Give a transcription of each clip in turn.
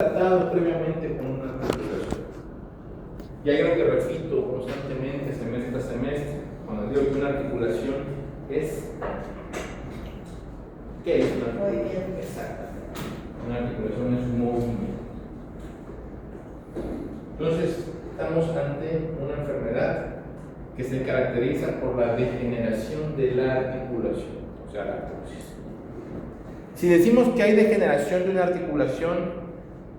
tratado previamente con una articulación. Y hay algo que repito constantemente, semestre tras semestre, cuando digo que una articulación es. ¿Qué es una articulación? Exactamente. Una articulación es un movimiento. Entonces, estamos ante una enfermedad que se caracteriza por la degeneración de la articulación, o sea, la artrosis. Si decimos que hay degeneración de una articulación,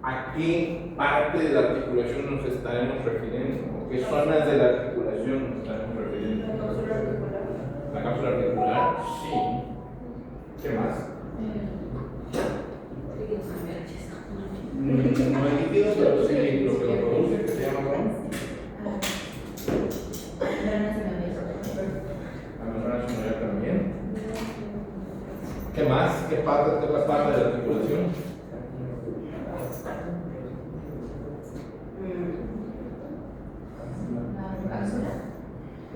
¿a qué parte de la articulación nos estaremos refiriendo? ¿O qué zonas de la articulación nos estaremos refiriendo? La cápsula articular. ¿La cápsula articular? Sí. ¿Qué más? No hay líquido, pero sí lo que lo produce, que se llama ¿cómo? La membrana sinovial también. ¿Qué más? ¿Qué otra parte de la articulación?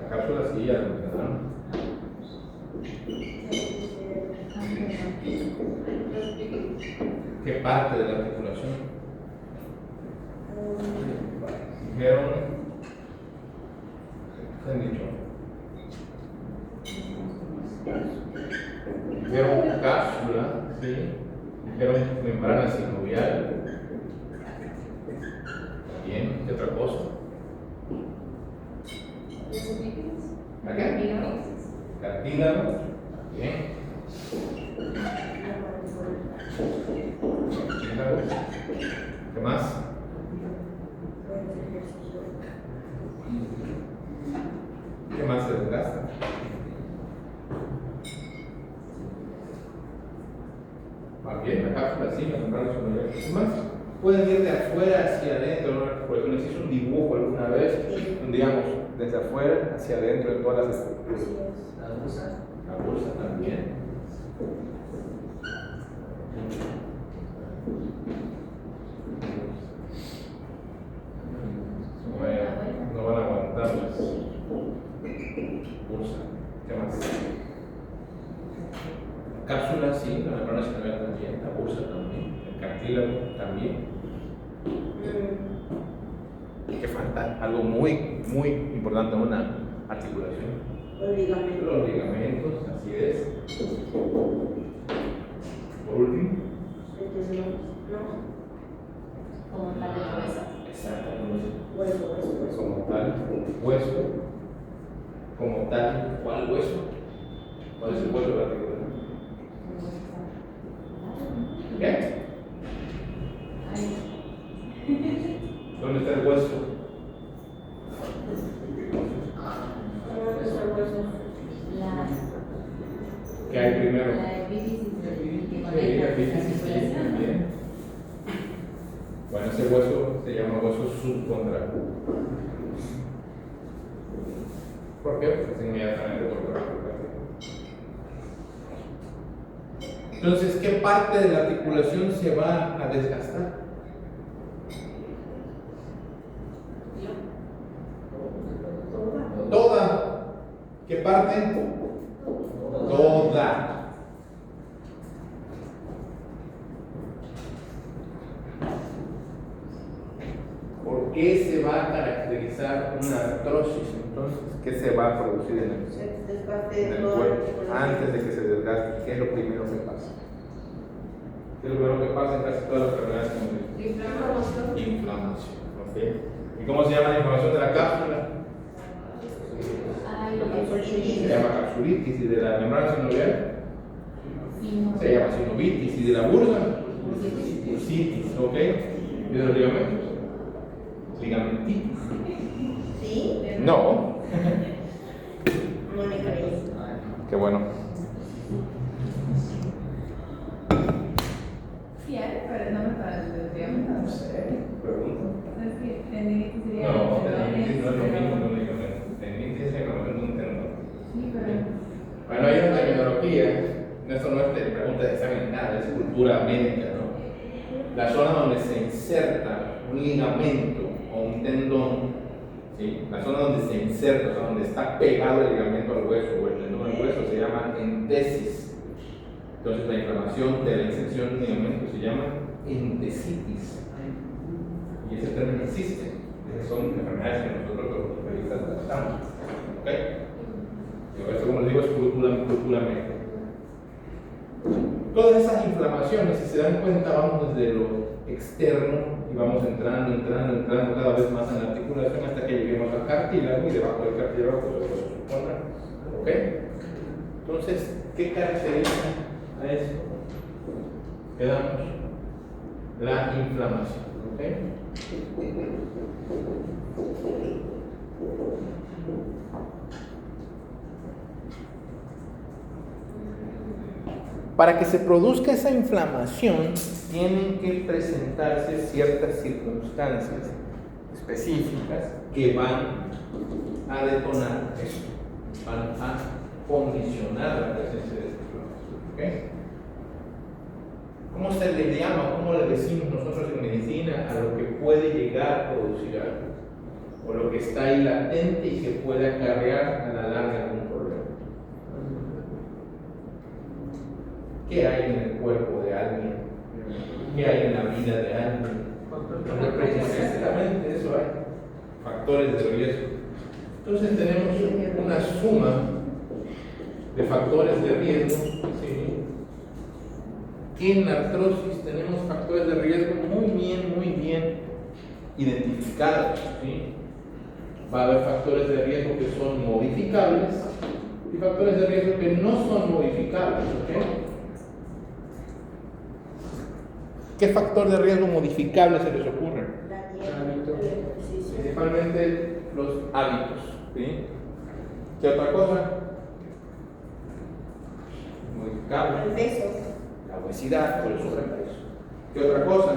La cápsula sí, ya lo mencionaron. ¿Qué parte de la articulación? Dijeron. ¿Qué han dicho? Dijeron cápsula, sí. Dijeron membrana sinovial. Bien, ¿qué otra cosa? ¿Acá? Cartílago. Bien. ¿Qué más? ¿Qué más se desgasta? Más bien, la cápsula sí, la membrana sinovial. ¿Qué más? Pueden ir de afuera hacia adentro, ¿no? Por ejemplo, hice un dibujo alguna vez, digamos, desde afuera hacia adentro de todas las estructuras. La bolsa también. No van a aguantar las bolsa. ¿Qué más? Cápsula, sí, la membrana sinovial también, la bolsa también, el cartílago también. ¿Qué falta? Algo muy, muy importante, una articulación. Los ligamentos. Los ligamentos, así es. Por último. Como tal de hueso. Exactamente. Hueso. Como tal, hueso. Como tal, ¿cuál hueso? ¿Cuál es el hueso de la articulación? ¿Qué? ¿Dónde está el hueso? ¿Dónde está el hueso? ¿Qué hay primero? La epífisis que Sí, conecta la epífisis, sí, también. Bueno, ese hueso se llama hueso subcondral. ¿Por qué? Porque es inmediatamente por debajo del cartílago. Entonces, ¿qué parte de la articulación se va a desgastar? Toda. ¿Qué parte? Toda. ¿Por qué se va a caracterizar una artrosis entonces? ¿Qué se va a producir en el cuerpo antes de que se desgaste? ¿Qué es lo primero que pasa? ¿Qué es lo primero que pasa en casi todas las enfermedades? Inflamación. ¿Okay? ¿Y cómo se llama la inflamación de la cápsula? Se llama capsulitis. ¿Y de la membrana sinovial? Se llama sinovitis. ¿Y de la bursa? Bursitis. ¿Ok? ¿Y de los ligamentos? Ligamentitis. ¿Sí? No. Mónica Reyes. Qué bueno. Sí, hay, pero no me parece ligamento. No sé. Pregunta. Es que tendinitis sería. No, tendinitis no es lo mismo que un ligamento. Tendinitis es la inflamación de un tendón. Sí, pero. Bueno, hay una terminología. Esto no es de pregunta de examen, nada, es cultura médica, ¿no? La zona donde se inserta un ligamento o un tendón, ¿sí? La zona donde se inserta, o sea, donde está pegado el ligamento al hueso o el tendón al hueso, se llama entesis. Entonces, la inflamación de la inserción del ligamento se llama endesitis. Y ese término existe. Esas son enfermedades que nosotros los ortopedistas tratamos. ¿Ok? Esto, como les digo, es culturalmente. Todas esas inflamaciones, si se dan cuenta, vamos desde lo externo y vamos entrando cada vez más en la articulación hasta que lleguemos al cartílago y debajo del cartílago pues se supone. ¿Ok? Entonces, ¿qué caracteriza a esto? Quedamos la inflamación. ¿Ok? Para que se produzca esa inflamación, tienen que presentarse ciertas circunstancias específicas que van a detonar esto, van a condicionar la presencia de esta inflamación. ¿Okay? ¿Cómo se le llama, cómo le decimos nosotros en medicina a lo que puede llegar a producir algo? O lo que está ahí latente y que puede acarrear a la larga algún problema. ¿Qué hay en el cuerpo de alguien? ¿Qué hay en la vida de alguien? Precisamente eso hay. Factores de riesgo. Entonces tenemos una suma de factores de riesgo. ¿Sí? En artrosis tenemos factores de riesgo muy bien identificados. ¿Sí? Va a haber factores de riesgo que son modificables y factores de riesgo que no son modificables. ¿Okay? ¿Qué factor de riesgo modificable se les ocurre? La dieta, el ejercicio. Principalmente los hábitos. ¿Sí? ¿Qué otra cosa? Modificable. El peso. La obesidad o el sobrepeso. ¿Qué otra cosa?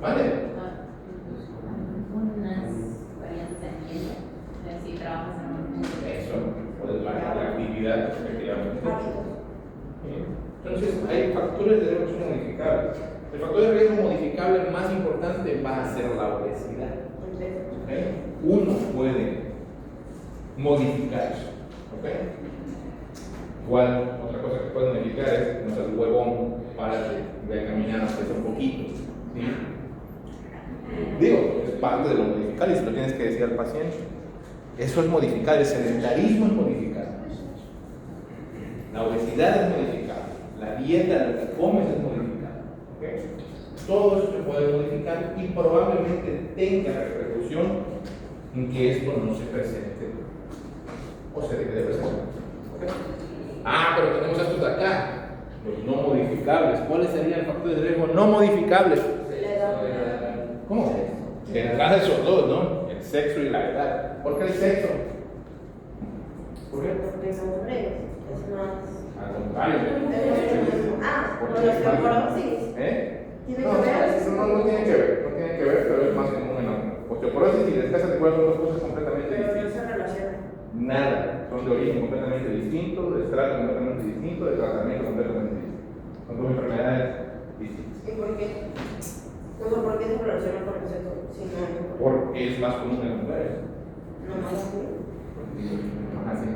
¿Vale? Unas variantes de dieta. Si trabajas en Eso, puedes bajar la actividad, efectivamente. Entonces, hay factores de riesgo que son modificables. El factor de riesgo modificable más importante va a ser la obesidad. ¿Okay? Uno puede modificar eso. ¿Okay? Igual, otra cosa que puede modificar es, no seas huevón, párate, ve a caminar, aunque sea un poquito. ¿Sí? Digo, es parte de lo modificar y se lo tienes que decir al paciente. Eso es modificar, el sedentarismo es modificar. La obesidad es modificada, la dieta, lo que comes es modificada. ¿Okay? Todo eso se puede modificar y probablemente tenga repercusión en que esto no se presente o se deje de presentar. ¿Okay? Ah, pero tenemos estos de acá, los no modificables. ¿Cuáles serían los factores de riesgo no modificables? ¿Cómo? Detrás de esos dos, ¿no? El sexo y la edad. ¿Por qué el sexo? ¿Por qué? Porque son hombres. Es más. Al contrario. Por la osteoporosis. No, no tiene que ver, pero es más común en la osteoporosis y desgaste articular son dos cosas completamente Pero no distintas. se relaciona. Nada, son de origen completamente distinto, de estrato completamente distinto, de tratamiento completamente distinto. Son dos enfermedades distintas. ¿Y por qué? ¿Por qué se relaciona con el sexo? Si no, Porque es más común en las mujeres. no más así. Así.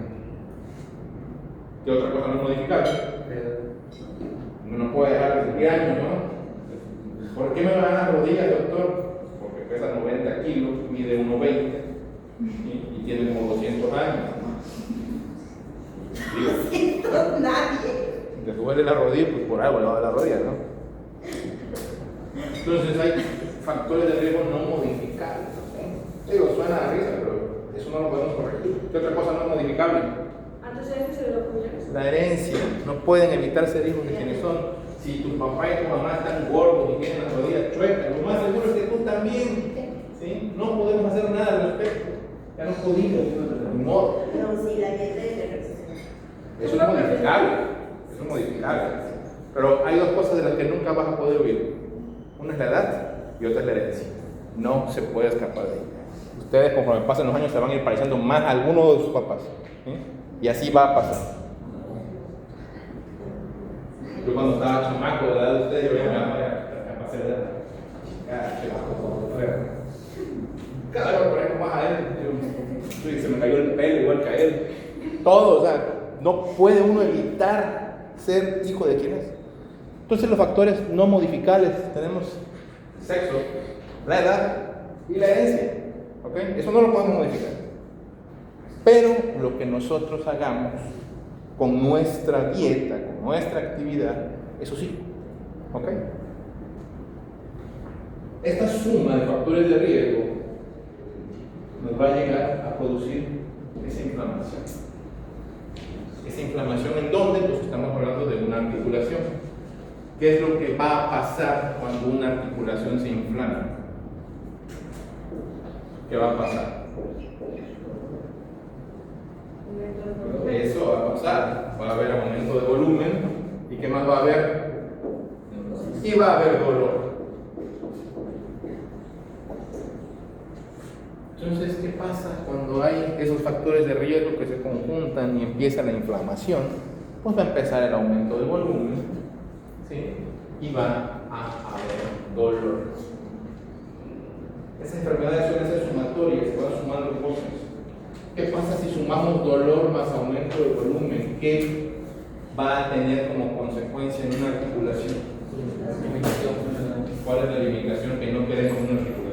¿Qué otra cosa no es modificable? Uno no puede dejar de cumplir años, ¿no? ¿Por qué me van las rodillas, doctor? Porque pesa 90 kilos, mide 1,20 y tiene como 200 años. Digo, Nadie. te duele la rodilla, pues por algo le va a la rodilla, ¿no? Entonces hay factores de riesgo no modificables. ¿Sí? Digo, suena a risa, pero eso no lo podemos corregir. ¿Qué otra cosa no es modificable? Antecedentes de los cuñados. La herencia. No pueden evitar ser hijos de quienes son. Si tu papá y tu mamá están gordos y tienen las rodillas chuecas, lo más seguro es que tú también. ¿Sí? No podemos hacer nada al respecto. Ya no podemos. Ni modo. No, sí, la dieta y el ejercicio. Eso es modificable. Eso es modificable. Pero hay dos cosas de las que nunca vas a poder huir. Una es la edad y otra es la herencia. No se puede escapar de ahí. Ustedes, conforme pasen los años, se van a ir pareciendo más a alguno de sus papás. ¿Sí? Y así va a pasar. Yo cuando estaba chamaco de la edad de ustedes, yo veía a mi mamá ya pasé de edad. Cada vez me parezco más a él. Se me cayó el pelo igual que a él. Todo, o sea, no puede uno evitar ser hijo de quién es. Entonces los factores no modificables tenemos sexo, la edad y la herencia. ¿Ok? Eso no lo podemos modificar. Pero lo que nosotros hagamos con nuestra dieta, con nuestra actividad, eso sí. ¿Ok? Esta suma de factores de riesgo nos va a llegar a producir esa inflamación. ¿Esa inflamación en dónde? Pues estamos hablando de una articulación. ¿Qué es lo que va a pasar cuando una articulación se inflama? ¿Qué va a pasar? Eso va a pasar. Va a haber aumento de volumen. ¿Y qué más va a haber? Y va a haber dolor. Entonces, ¿qué pasa cuando hay esos factores de riesgo que se conjuntan y empieza la inflamación? Pues va a empezar el aumento del volumen, ¿sí? Y va a haber dolor. Esas enfermedades suelen ser sumatorias, se van sumando cosas. ¿Qué pasa si sumamos dolor más aumento de volumen? ¿Qué va a tener como consecuencia en una articulación? ¿Cuál es la limitación que no queremos en una articulación?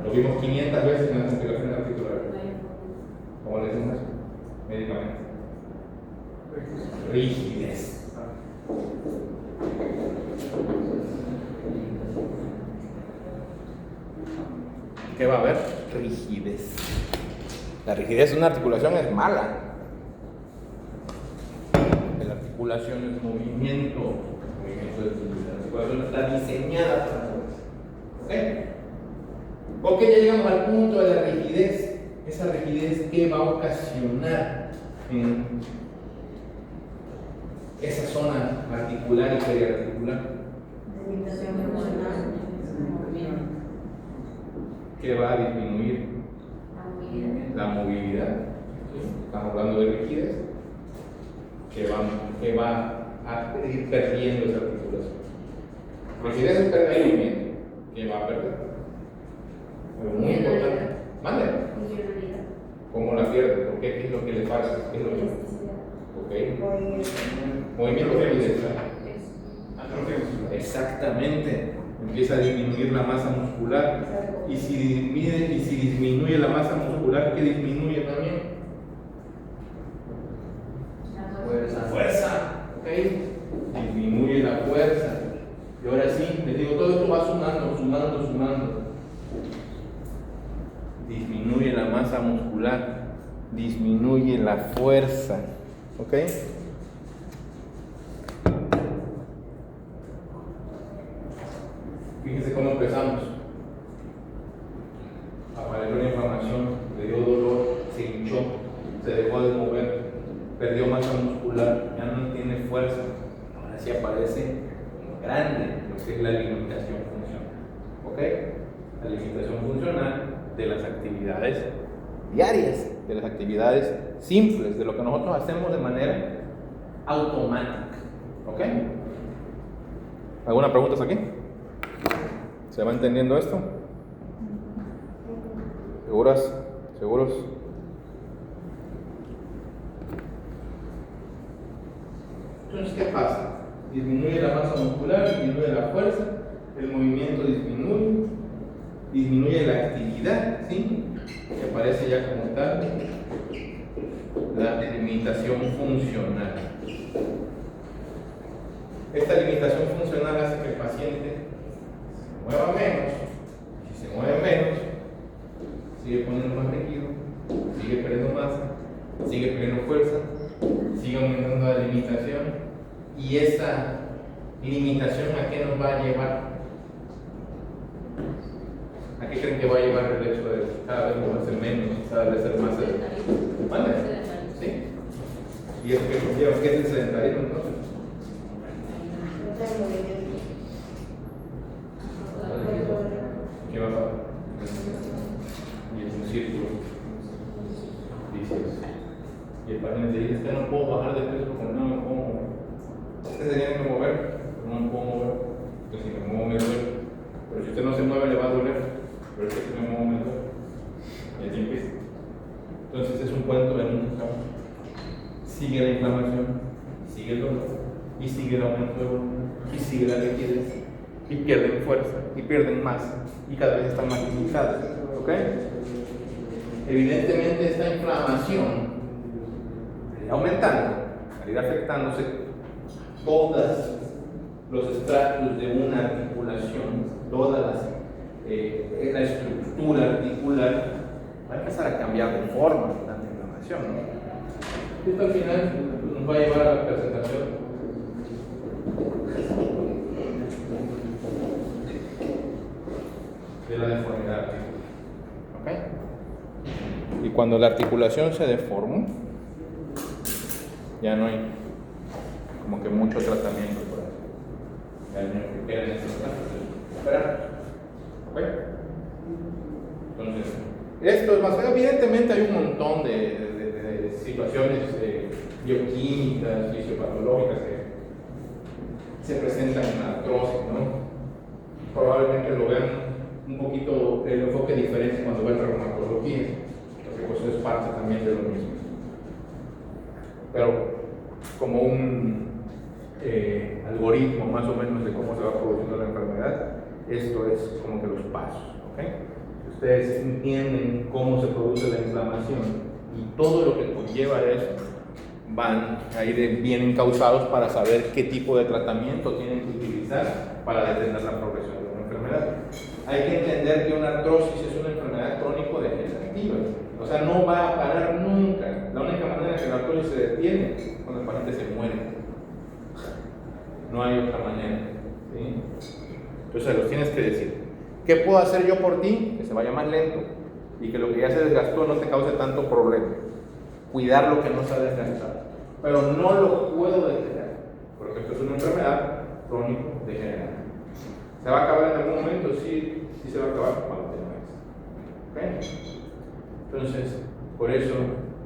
Lo vimos 500 veces en las complicaciones articulares. ¿Cómo le decimos eso? Médicamente. Rigidez. ¿Qué va a haber? Rigidez. La rigidez de una articulación es mala. La articulación es movimiento. La articulación está diseñada para eso. ¿Ok? Ok, ya llegamos al punto de la rigidez. Esa rigidez que va a ocasionar en esa zona articular y periarticular. Limitación emocional. Que va a disminuir la movilidad. Estamos hablando de rigidez. Que va a ir perdiendo esa articulación. Rigidez es perder el movimiento. ¿Qué va a perder? Pero muy importante. ¿Mande? Funcionalidad. ¿Cómo la pierde? ¿Por qué? ¿Qué es lo que le pasa? ¿Qué es lo que... Ok. Movimiento de rigidez. Exactamente. Empieza a disminuir la masa muscular. Y si disminuye la masa muscular, ¿qué disminuye también? Fuerza. ¿Ok? Disminuye la fuerza. Y ahora sí, les digo, todo esto va sumando. Disminuye la masa muscular, disminuye la fuerza. ¿Ok? Fíjense cómo empezamos. Apareció una inflamación, le dio dolor, se hinchó, se dejó de mover, perdió masa muscular, ya no tiene fuerza. Ahora sí aparece grande lo que es la limitación funcional. ¿Ok? La limitación funcional de las actividades diarias, de las actividades simples, de lo que nosotros hacemos de manera automática. ¿Ok? ¿Alguna pregunta aquí? ¿Se va entendiendo esto? ¿Seguras? ¿Seguros? Entonces, ¿qué pasa? Disminuye la masa muscular, disminuye la fuerza, el movimiento disminuye la actividad, ¿sí? Que aparece ya como tal la limitación funcional. Esta limitación funcional hace que el paciente se mueva menos. Si se mueve menos, sigue poniendo más rígido, sigue perdiendo masa, sigue perdiendo fuerza, sigue aumentando la limitación. Y esa limitación, ¿a qué nos va a llevar? ¿A qué creen que va a llevar el hecho de cada vez moverse menos, cada vez ser más sedentarismo? ¿Vale? ¿Sí? ¿Y eso qué conlleva? ¿Qué es el sedentarismo entonces? ¿Qué va a pasar? Y es un círculo vicioso. Y el paciente dice, es que no puedo bajar de peso porque no me puedo mover. Usted se tiene que mover, pero no me puedo mover. Porque si me muevo me duele. Pero si usted no se mueve le va a doler. Pero es que si me muevo me duele. Y así empieza. Entonces es un cuento de nunca. sigue la inflamación, sigue el dolor, y sigue el aumento de volumen, y sigue la rigidez, y pierden fuerza, y pierden masa, y cada vez están más limitadas. ¿Ok? Evidentemente esta inflamación aumentando, al ir afectándose todos los estratos de una articulación, la estructura articular, va a empezar a cambiar de forma la inflamación, ¿no? Esto al final nos va a llevar a la presentación de la deformidad articular. ¿Ok? Y cuando la articulación se deforma, ya no hay como que mucho tratamiento por ahí. Ya no hay que quedar en estos casos. Esperar. ¿Ok? Entonces, esto es más. Evidentemente hay un montón de situaciones bioquímicas, fisiopatológicas que se presentan en la artrosis, ¿no? Probablemente lo vean un poquito el enfoque diferente cuando ven reumatología, porque pues es parte también de lo mismo. Pero como un algoritmo más o menos de cómo se va produciendo la enfermedad, esto es como que los pasos, ¿ok? Si ustedes entienden cómo se produce la inflamación y todo lo que conlleva eso, van a ir bien encausados para saber qué tipo de tratamiento tienen que utilizar para detener la progresión de una enfermedad. Hay que entender que una artrosis es una enfermedad crónico-degenerativa, o sea, no va a parar nunca. La única manera que la artrosis se detiene es cuando el paciente se muere. No hay otra manera, ¿sí? Entonces los tienes que decir, ¿qué puedo hacer yo por ti? Que se vaya más lento y que lo que ya se desgastó no te cause tanto problema. Cuidar lo que no se ha desgastado, pero no lo puedo detener, porque esto es una enfermedad crónico-degenerativa. ¿Se va a acabar en algún momento? Sí, sí se va a acabar cuando te mueres. ¿Ok? Entonces, por eso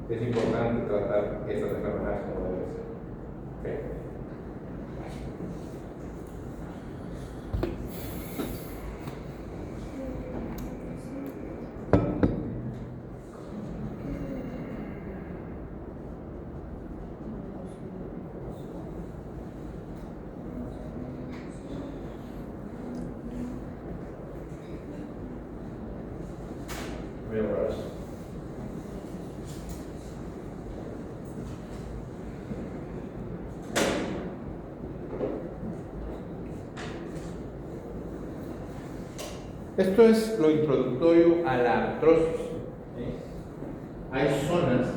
es importante tratar estas enfermedades como debe ser. ¿Ok? Voy a borrar eso. Esto es lo introductorio a la artrosis. ¿Sí? Hay zonas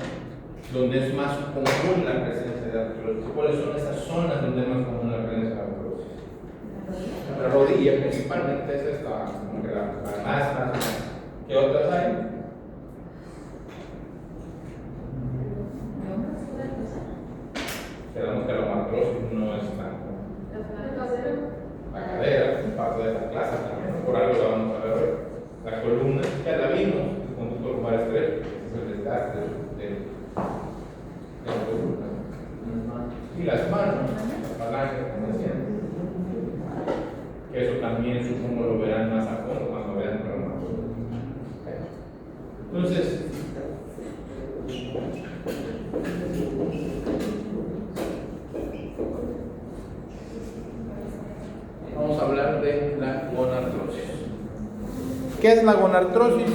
donde es más común la presencia de artrosis. ¿Cuáles son esas zonas donde es más común la presencia de artrosis? La rodilla principalmente es esta, como que la más. ¿Qué otras hay? Quedamos que la artrosis no es tanto. La cadera, parte de la clase también, por algo la vamos a ver hoy. La columna, ya la vimos, el conducto lumbar estrecho, es el desgaste de la columna. Y las manos, la falange, como decían. Que eso también supongo lo verán más a fondo cuando vean el reumatismo. Entonces, vamos a hablar de la gonartrosis. ¿Qué es la gonartrosis?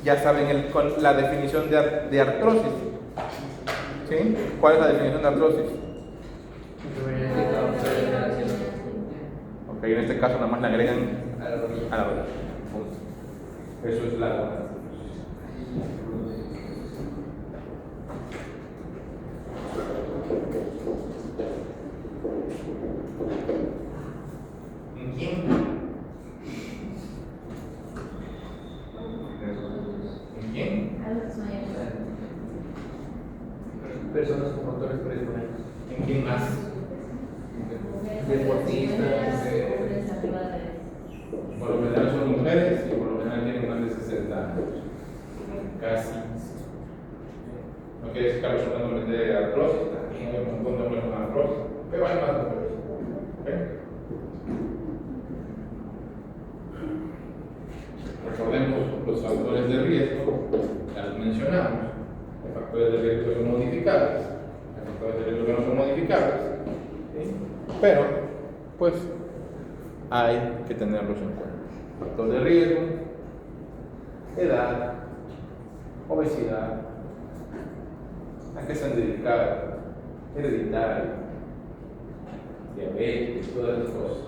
Ya saben la definición de artrosis. ¿Sí? ¿Cuál es la definición de artrosis? Ok, en este caso nada más le agregan a la rodilla. Eso es la gonartrosis. ¿En quién? ¿En quién? Personas con factores predisponentes. ¿En quién más? Deportistas. Por lo general son mujeres y por lo general tienen más de 60 años. Casi. No quiere decir que los hombres de artrosis, también hay un montón de hombres con artrosis, pero hay más mujeres. ¿Okay? Recordemos los factores de riesgo, ya los mencionamos. Los factores de riesgo son modificables. factores de riesgo que no son modificables, ¿sí? Pero, pues, hay que tenerlos en cuenta. Factores de riesgo, edad, obesidad, a qué están dedicadas, hereditario, diabetes, todas esas cosas.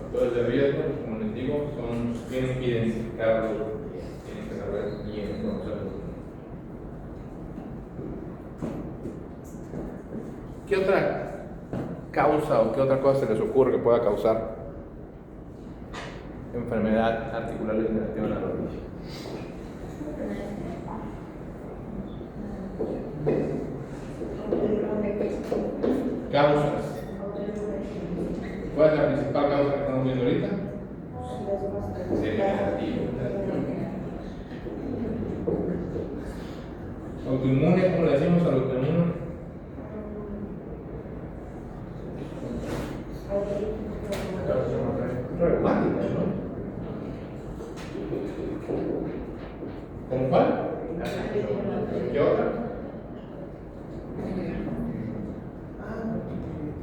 Factores de riesgo, como les digo, tienen que identificarlos bien, tienen que saber bien conocerlos. ¿Qué otra causa o qué otra cosa se les ocurre que pueda causar enfermedad articular degenerativa en la rodilla? Causas. ¿Cuál es la principal causa que estamos viendo ahorita? Degenerativo. Autoinmune, ¿cómo le decimos al autoinmune? Reumática, ¿no? ¿Con cuál? ¿Qué otra?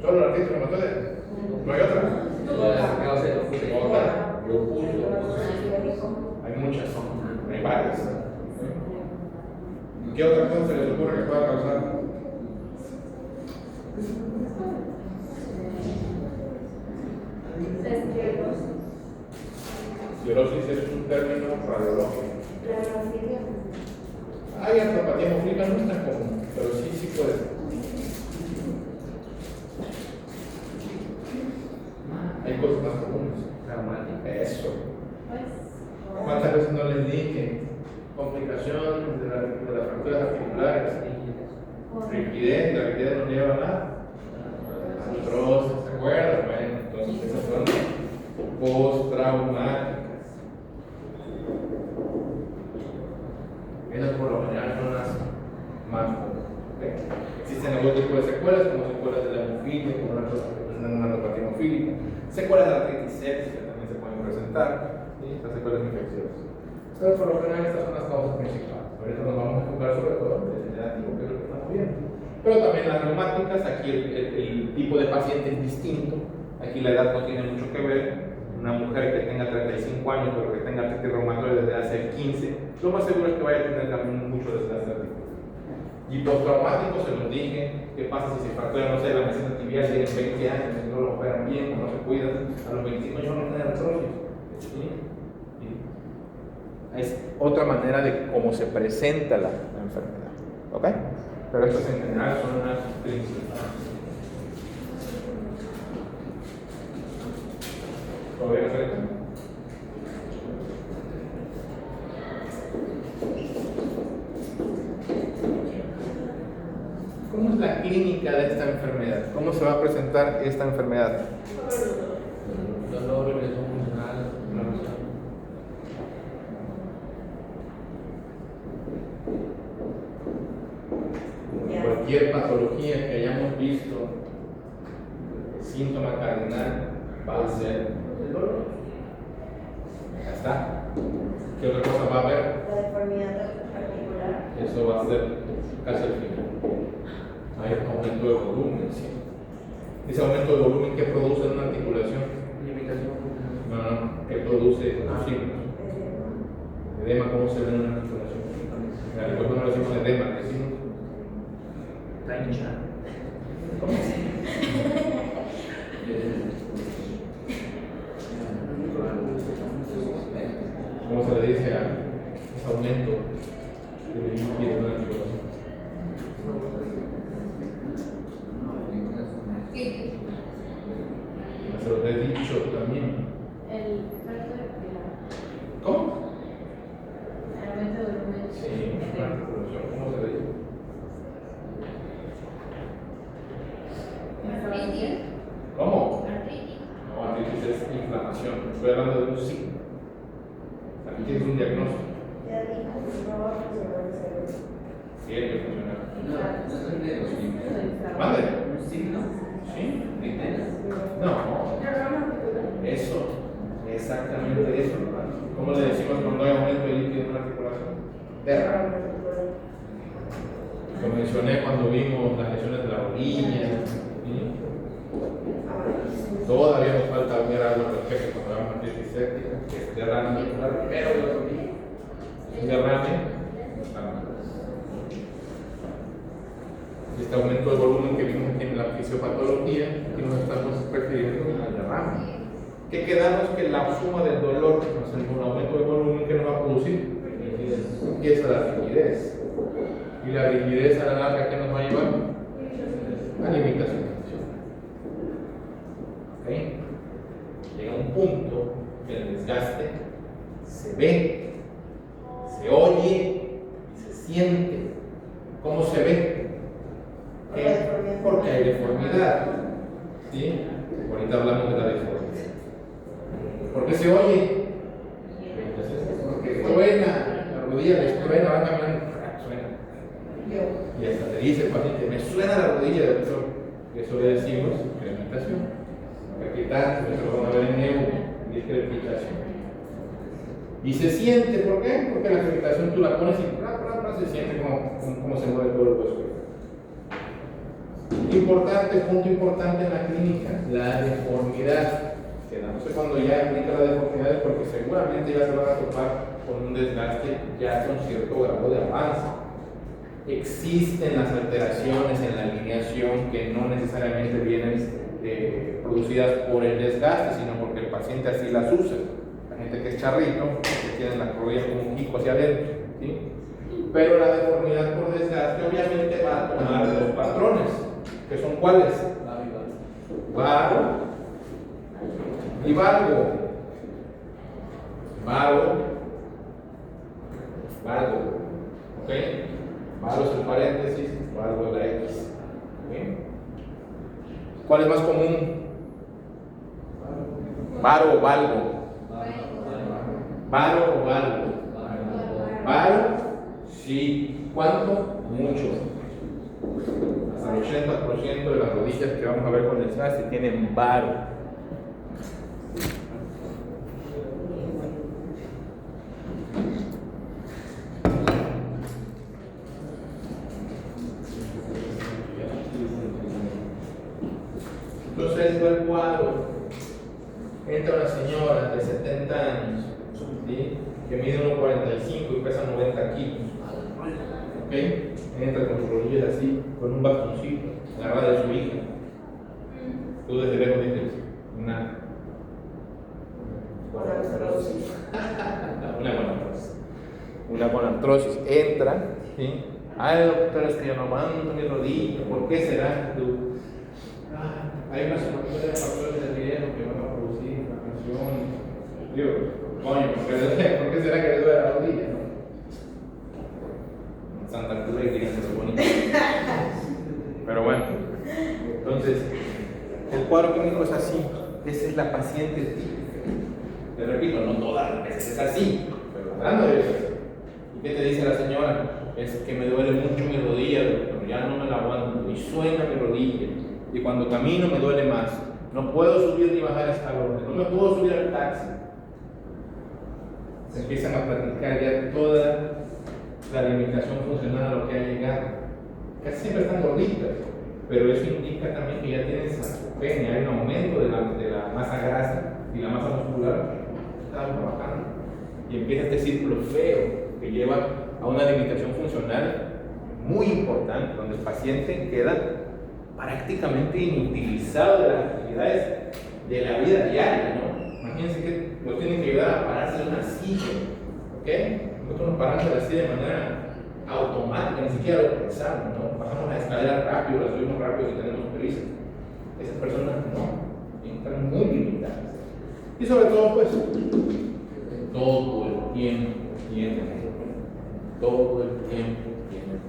¿Solo la artritis reumatoide? ¿No hay otra? Otra. Hay muchas, hay varias. ¿Qué otra cosa se les ocurre que pueda causar? Esclerosis es un término radiológico. Hay artropatía hemofílica, no es tan común, pero sí puede ser. Hay cosas más comunes. Eso. ¿Cuántas veces no les dije? Complicaciones de las fracturas articulares. Rigidez, la rigidez no lleva a nada. Artrosis, ¿se acuerdan? Bueno, entonces esas son postraumáticas. Esas por lo general son las más comunes. ¿Okay? Existen otros tipos de secuelas, como secuelas de la hemofilia, como una neuropatía hemofílica, secuelas de la artritis séptica también se pueden presentar, ¿sí? Estas secuelas infecciosas. Pero por lo general estas son las causas principales. Ahorita nos vamos a enfocar sobre todo en el degenerativo, que es lo que estamos viendo. Pero también las reumáticas, aquí el tipo de paciente es distinto, aquí la edad no tiene mucho que ver. Una mujer que tenga 35 años pero que tenga artritis reumatoide desde hace 15, lo más seguro es que vaya a tener también mucho desgaste articular. Y postraumático, se los dije, ¿qué pasa si se fractura, no sé, la meseta tibial, tienen 20 años, si no lo operan bien o no se cuidan, a los 25 años van a tener artrosis? ¿Sí? Es otra manera de cómo se presenta la enfermedad. ¿Ok? Pero estas en general son las principales. ¿Lo voy a hacer esto? ¿Cómo es la clínica de esta enfermedad? ¿Cómo se va a presentar esta enfermedad? Dolor, regresión funcional, inflamación. Cualquier patología que hayamos visto, síntoma cardinal va a ser el dolor. Ya está. ¿Qué otra cosa va a haber? La deformidad articular. Eso va a ser casi el final. Hay un aumento de volumen, ¿sí? Ese aumento de volumen que produce en una articulación. Limitación. No, que produce los signos. Edema, ¿cómo se ve en una articulación? En la recuerdo no le decimos edema, le decimos. Está hinchada. ¿Cómo? ¿Cómo se le dice a ese aumento de líquido en la articulación? Se los he dicho también. El fractura articular. ¿Cómo? El aumento de volumen. Sí, una articulación, ¿cómo se le dice? Artritis. ¿Cómo? Artritis. No, artritis es inflamación. Estoy hablando de un signo. Aquí tienes un diagnóstico. Ya dijo, no va a funcionar el cerebro. Tiene que funcionar. No son de los signos. ¿Mande? ¿Un signo? ¿Sí? ¿Ritenas? No. Eso. Exactamente eso. ¿Cómo le decimos cuando hay aumento de líquido en una articulación? derrame. Lo mencioné cuando vimos las lesiones de la rodilla. ¿Sí? Todavía nos falta ver algo al respecto cuando hablamos de crisis séptica, que es derrame muscular, pero de la rodilla. Un derrame no está mal. Este aumento de volumen que vimos en la fisiopatología, aquí nos estamos refiriendo al derrame. Que quedamos que la suma del dolor más el aumento de volumen que nos va a producir empieza la rigidez. Y la rigidez a la larga, ¿qué nos va a llevar? A limitación. ¿Okay? Llega un punto que el desgaste se ve, se oye y se siente. ¿Cómo se ve? Porque hay deformidad. ¿Sí? Ahorita hablamos de la deformidad. ¿Por qué se oye? Porque truena, la rodilla les truena, van caminando, suena. Y hasta te dice el paciente, me suena la rodilla, doctor. Eso le decimos crepitación. Crepitante, eso lo van a ver en neuro, y es crepitación. Y se siente, ¿por qué? Porque la crepitación tú la pones y se siente como se mueve todo el hueso. Importante, punto importante en la clínica, la deformidad. Quedándose cuando ya aplica la deformidad es porque seguramente ya se van a topar con un desgaste ya con cierto grado de avance. Existen las alteraciones en la alineación que no necesariamente vienen producidas por el desgaste, sino porque el paciente así las usa. La gente que es charrito, que tiene la rodilla como un pico hacia adentro, ¿sí? Pero la deformidad por desgaste obviamente va a tomar los patrones, que son ¿cuáles? Varo y valgo. Valgo. ¿Ok? Varo es el paréntesis, valgo es la X. ¿Okay? ¿Cuál es más común? Varo o valgo. Varo o valgo. Varo, sí. ¿Cuánto? Mucho. Hasta el 80% de las rodillas que vamos a ver con desgaste tienen varo. Entonces, el cuadro, entra una señora de 70 años, ¿sí? Que mide 1,45 y pesa 90 kilos. ¿Ok? Entra con sus rodillas así, con un bastoncito, agarrada de su hija. Tú desde lejos dices, una gonartrosis. Entra, ¿sí? Ay, doctor, es que yo no aguanto mi rodilla. ¿Por qué será? Tú? Hay unas factores del riesgo que van a producir inflamación. Digo, coño, ¿por qué será que le duele la rodilla? ¿No? Santa Cruz y se supone. Pero bueno, entonces, el cuadro clínico es así. Esa es la paciente típica. Te repito, no todas las veces es así, pero hablando de eso. ¿Y qué te dice la señora? Es que me duele mucho mi rodilla, doctor, ya no me la aguanto y suena mi rodilla. Y cuando camino me duele más. No puedo subir ni bajar escalones. No me puedo subir al taxi. Se empiezan a platicar ya toda la limitación funcional a lo que ha llegado. Casi siempre están gorditas, pero eso indica también que ya tienen sarcopenia. Hay un aumento de la masa grasa y la masa muscular. Está trabajando. Y empieza este círculo feo que lleva a una limitación funcional muy importante, donde el paciente queda prácticamente inutilizado de las actividades de la vida diaria, ¿no? Imagínense que lo tienen que ayudar a pararse de una silla, ¿ok? Nosotros nos paramos de la silla de manera automática, ni siquiera lo pensamos, ¿no? Bajamos la escalera rápido, la subimos rápido si tenemos prisa. Esas personas no, están muy limitadas. Y sobre todo, pues, todo el tiempo tienen. Todo el tiempo tienen.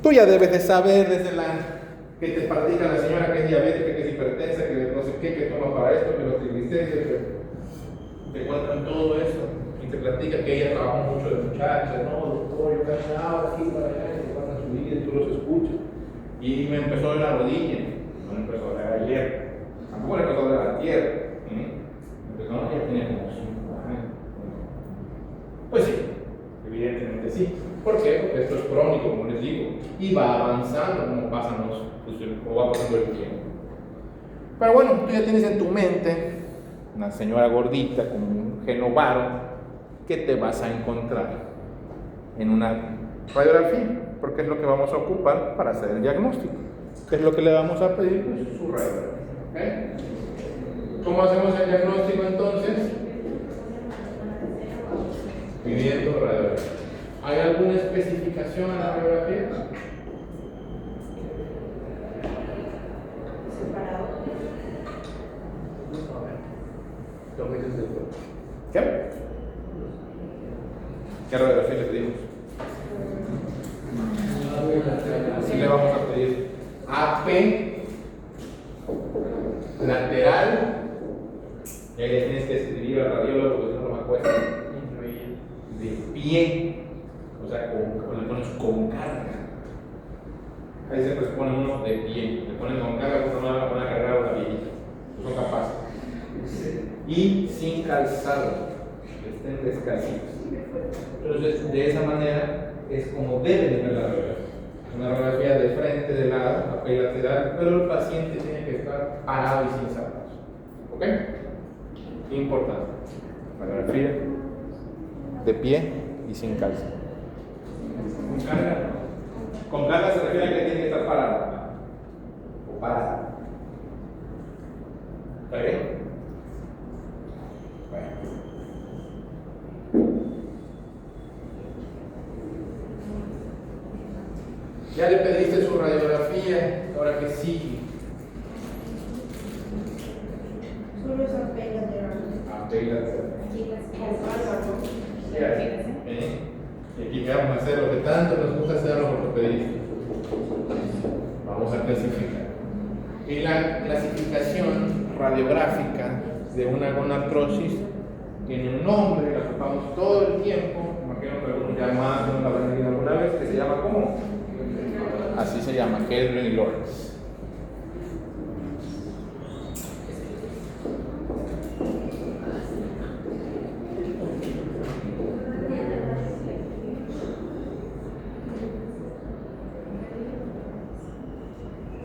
Tú ya debes de saber desde la que te platica la señora que es diabética, que es hipertensa, que no sé qué, que toma para esto, que los triglicéridos, que te cuentan todo eso y te platica que ella trabajó mucho de muchacha, no, doctor, yo caminaba aquí para allá y te cuentan su vida y tú los escuchas. Y me empezó a doler la rodilla, no me empezó a doler ayer, tampoco le empezó a doler ayer, empezó a doler, ya tenía como 5 años. Pues sí. y va avanzando como como va pasando el tiempo. Pero bueno, tú ya tienes en tu mente una señora gordita con un genovaro que te vas a encontrar en una radiografía, porque es lo que vamos a ocupar para hacer el diagnóstico. ¿Qué es lo que le vamos a pedir? Pues su radiografía. ¿Okay? ¿Cómo hacemos el diagnóstico entonces? Pidiendo radiografía. ¿Hay alguna especificación en la radiografía? Separado. ¿Qué? ¿Qué radiografía le pedimos? Así le vamos a pedir AP lateral, y ahí le tienes que escribir al radiólogo porque no lo acuerdo, de pie, o sea, le pones con carga. Ahí siempre se pone uno de pie, le ponen con carga porque no van a poner a cargar a una viejita, son capaces. Y sin calzado, que estén descalcitos. Entonces, de esa manera es como debe de ver la radiografía. Una radiografía de frente, de lado, papel lateral, pero el paciente tiene que estar parado y sin zapatos. ¿Ok? Importante. Radiografía de pie y sin calza. Con carga. Con carga se refiere a que tiene que estar parado. O parada. ¿Está bien? Bueno. Ya le pediste su radiografía, ahora que sigue. Solo esa pega lateral. Y aquí vamos a hacer lo que tanto nos gusta hacer los ortopedistas. Vamos a clasificar. Y la clasificación radiográfica de una gonartrosis tiene un nombre, la ocupamos todo el tiempo. Imagino que algunos ya más no la habrán leído alguna vez, que se llama ¿cómo? Así se llama, Kellgren y Lawrence.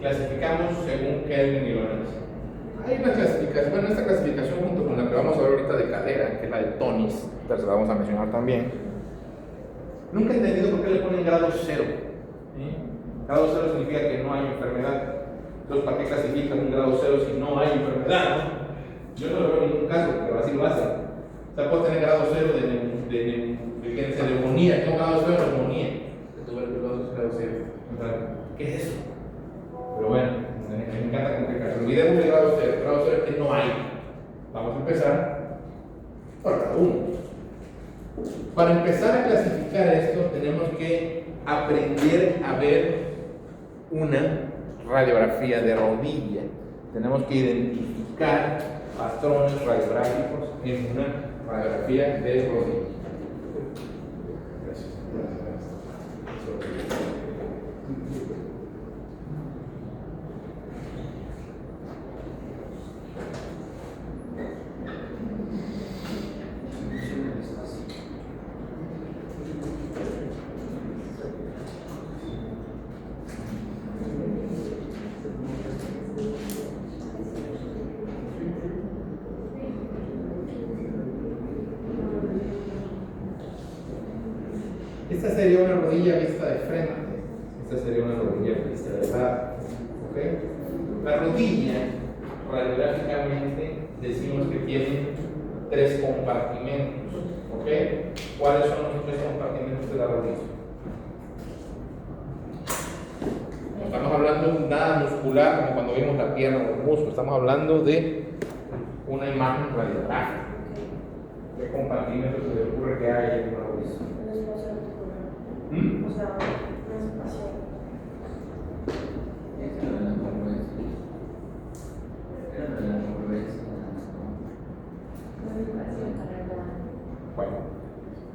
Clasificamos según Kellgren y Lawrence. Hay una clasificación, bueno, esta clasificación junto con la que vamos a ver ahorita de cadera, que es la de Tonis, pero se la vamos a mencionar también. Nunca he entendido por qué le ponen grado 0. Grado 0 significa que no hay enfermedad. Entonces, ¿para qué clasifican un grado 0 si no hay enfermedad? Yo no lo veo en ningún caso, pero así lo hacen. O sea, puedo tener grado 0 de neumonía, tengo grado 0 de neumonía. De tuberculosis, grado 0. ¿Qué es eso? Pero bueno, me encanta complicar. Olvidemos el grado 0. El grado 0 es que no hay. Vamos a empezar por grado 1. Para empezar a clasificar esto, tenemos que aprender a ver una radiografía de rodilla. Tenemos que identificar patrones radiográficos en una radiografía de rodilla. Gracias. Esta sería una rodilla vista de frente. Esta sería una rodilla vista de lado. ¿Okay? La rodilla, radiográficamente, decimos que tiene 3 compartimentos. ¿Okay? ¿Cuáles son los 3 compartimentos de la rodilla? No estamos hablando de nada muscular como cuando vimos la pierna o el músculo. Estamos hablando de una imagen radiográfica. ¿Qué compartimentos se le ocurre que hay en una rodilla? O sea, una espacio. Bueno,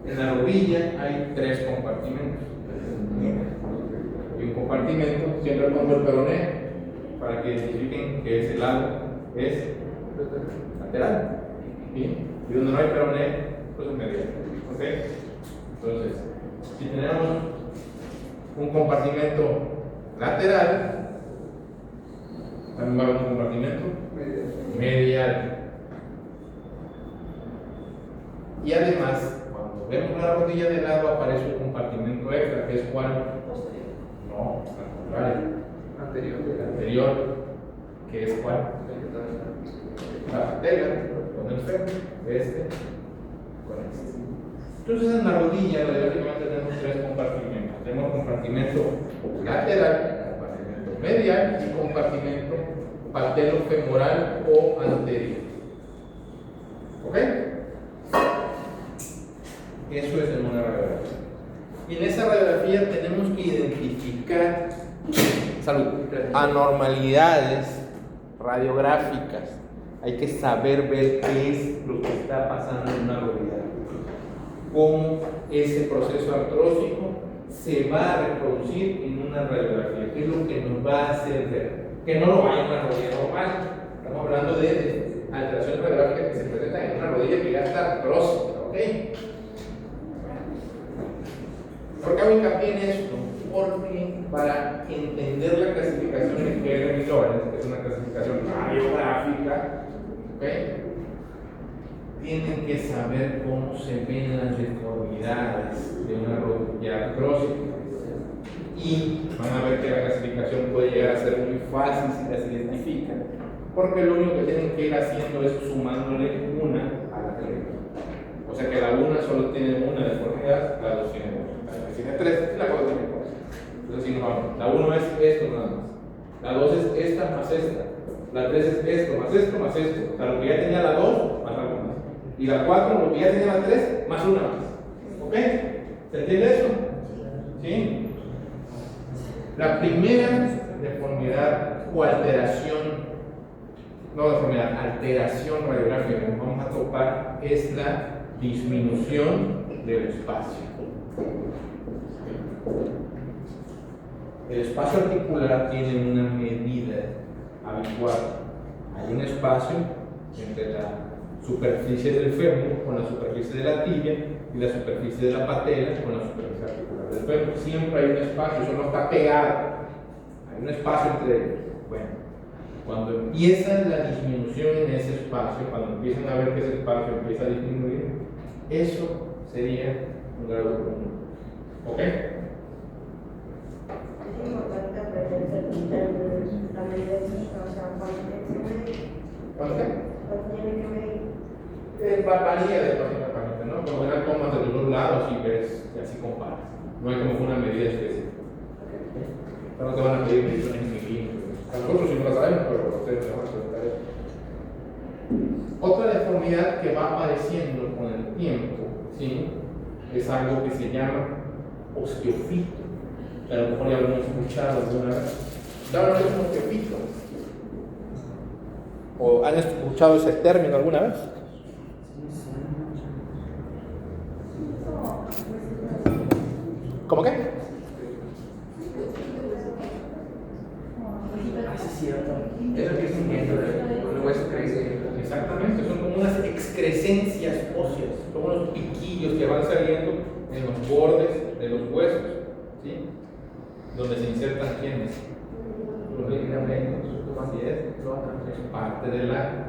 en la rodilla hay 3 compartimentos. Y un compartimento, siempre pongo el peroné para que identifiquen que ese lado es lateral. ¿Sí? Y donde no hay peroné, pues es medial. ¿Ok? Entonces, si tenemos un compartimento lateral, también va a haber un compartimento medial. Y además, cuando vemos la rodilla de lado, aparece un compartimento extra, que es ¿cuál? No, al contrario. Anterior. El anterior, que es ¿cuál? La patela, con el fémur, con este. Entonces en la rodilla, radiológicamente tenemos tres compartimentos. Tenemos compartimento lateral, compartimento medial y compartimento patelofemoral o anterior. ¿Ok? Eso es en una radiografía. Y en esa radiografía tenemos que identificar anormalidades radiográficas. Hay que saber ver qué es lo que está pasando en una rodilla. Cómo ese proceso artrósico se va a reproducir en una radiografía. ¿Qué es lo que nos va a hacer ver? Que no lo hay en una rodilla normal. Estamos hablando de alteraciones radiográficas que se presentan en una rodilla que ya está artrósica. ¿Ok? ¿Por qué hago hincapié en esto? Porque para entender la clasificación de Kerr y Lawrence, que es una clasificación radiográfica, ¿okay? Tienen que saber cómo se ven las deformidades de una rodilla artrósica. Y van a ver que la clasificación puede llegar a ser muy fácil si las identifican, porque lo único que tienen que ir haciendo es sumándole una a la que le. O sea que la una solo tiene una deformidad, la dos tiene dos. Tiene tres y la 4 tiene 4. Entonces, si nos vamos, la 1 es esto nada más, la 2 es esta más esta, la 3 es esto más esto más esto, o sea, lo que ya tenía la 2 más algo más, y la 4 lo que ya tenía la 3 más una más. ¿Ok? ¿Se entiende eso? ¿Sí? La primera deformidad o alteración, no deformidad, alteración radiográfica que vamos a topar es la disminución del espacio. El espacio articular tiene una medida habitual. Hay un espacio entre la superficie del fémur con la superficie de la tibia y la superficie de la patela con la superficie articular del fémur. Siempre hay un espacio, eso no está pegado. Hay un espacio entre ellos. Bueno, cuando empieza la disminución en ese espacio, cuando empiezan a ver que ese espacio empieza a disminuir, eso sería un grado común. ¿Ok? Es importante aprender la medida de esos, o sea, cuánto tiene que medir. ¿Cuánto qué? Cuánto tiene que medir. Varía de página a página, ¿no? Como general tomas de los dos lados y ves y así comparas. No hay como una medida específica. Pero no te van a pedir mediciones en milímetros. A nosotros sí no lo sabemos, pero ustedes no van a preguntar eso. Otra deformidad que va apareciendo con el tiempo, ¿sí? Es algo que se llama osteofito. A lo mejor ya lo hemos escuchado alguna vez. ¿Ya lo hemos osteofito? ¿O han escuchado ese término alguna vez? ¿Cómo qué? Ah, sí, es cierto. Es lo que estoy viendo, el hueso crece. Exactamente, son como unas excrescencias óseas, son unos piquillos que van saliendo en los bordes de los huesos, ¿sí? Donde se insertan quienes. Los ligamentos, así es parte de la.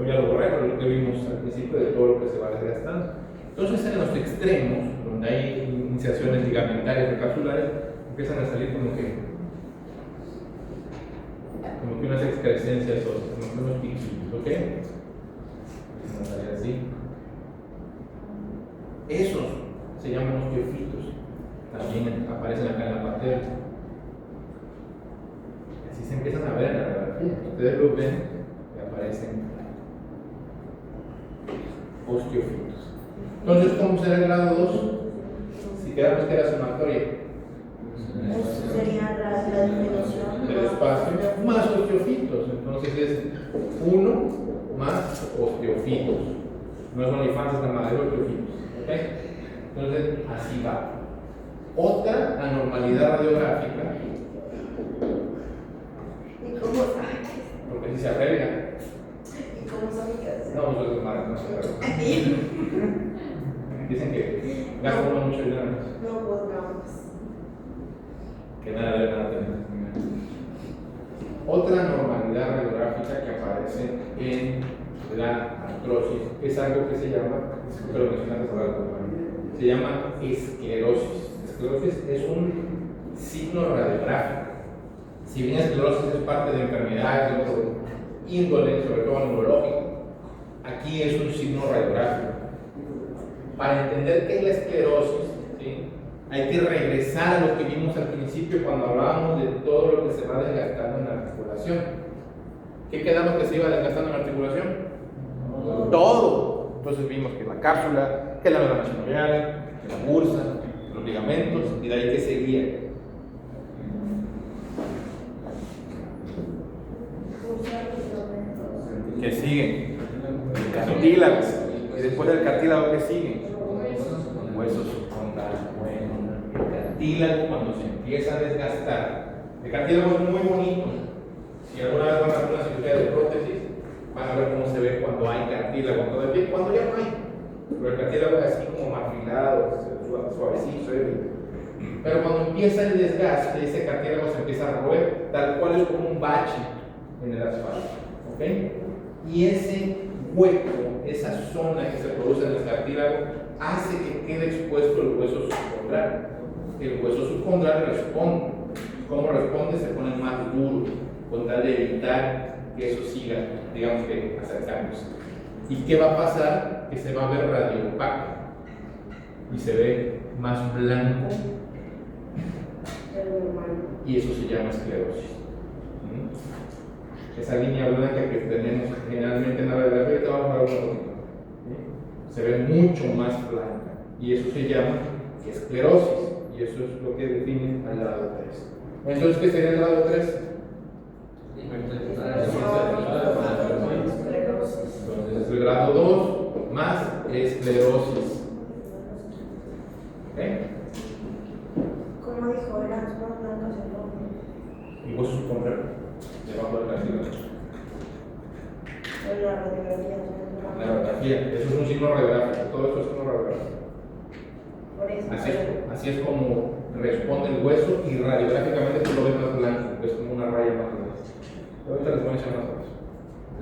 Ya lo borré, pero lo que vimos al principio de todo lo que se va desgastando. Entonces, en los extremos, donde hay iniciaciones ligamentarias o capsulares, empiezan a salir como que unas excrescencias óseas, como que unos piquillos, ¿ok? Empiezan a salir así. Esos se llaman osteofitos. También aparecen acá en la patela. Así se empiezan a ver en la radiografía. Ustedes los ven y aparecen osteofitos. Entonces, ¿cómo será el grado 2? Si quedamos que era sumatoria. Eso sería la disminución Del espacio más osteofitos. Entonces es 1 más osteofitos. No es OnlyFans, es la madre de osteofitos. ¿Ok? Entonces, así va. Otra anormalidad radiográfica. ¿Y cómo sabes? Porque si se arregla. ¿Y cómo sabes qué hacer? No, eso es malo, no se arregla. Dicen que gasta uno mucho dinero. No, pues vamos. que nada debe nada tener. Otra normalidad radiográfica que aparece en la artrosis es algo que se llama, pero mencionaste hace rato, se llama esclerosis. Esclerosis es un signo radiográfico. Si bien esclerosis es parte de enfermedades de otro índole, sobre todo neurológico, aquí es un signo radiográfico. Para entender qué es la esclerosis, ¿sí?, hay que regresar a lo que vimos al principio cuando hablábamos de todo lo que se va desgastando en la articulación. ¿Qué quedamos que se iba desgastando en la articulación? Todo. Entonces vimos que la cápsula, que la membrana sinovial, que la bursa, los ligamentos, y de ahí que seguía. ¿Qué siguen? El cartílago. Y después del cartílago, ¿qué siguen? Huesos subcondral. Bueno, el cartílago, cuando se empieza a desgastar, el cartílago es muy bonito. Si alguna vez van a hacer una cirugía de prótesis, van a ver cómo se ve cuando hay cartílago, cuando ya no hay. Pero el cartílago es así como marfilado, suavecito. Pero cuando empieza el desgaste, ese cartílago se empieza a roer, tal cual es como un bache en el asfalto. ¿Ok? Y ese hueco, esa zona que se produce en el cartílago, hace que quede expuesto el hueso subcondral. El hueso subcondral responde. ¿Cómo responde? Se pone más duro, con tal de evitar que eso siga, digamos que, acercándose. ¿Y qué va a pasar? Que se va a ver radiopaco y se ve más blanco, y eso se llama esclerosis. Esa línea blanca que tenemos generalmente en la radiografía, te vamos a dar un poquito, se ve mucho más blanca, y eso se llama esclerosis, y eso es lo que define al grado 3. Entonces, ¿qué sería el grado 3? Entonces es el grado 2 más esclerosis. ¿Ok? Como dijo, eran más blancos en Y hueso subcondral, debajo del cartílago. la radiografía. La radiografía, eso es un signo radiográfico, todo eso es signo radiográfico. Por eso. Así es como responde el hueso, y radiográficamente tú lo ves más blanco, es como una raya más blanca. Ahorita les voy a enseñar más cosas.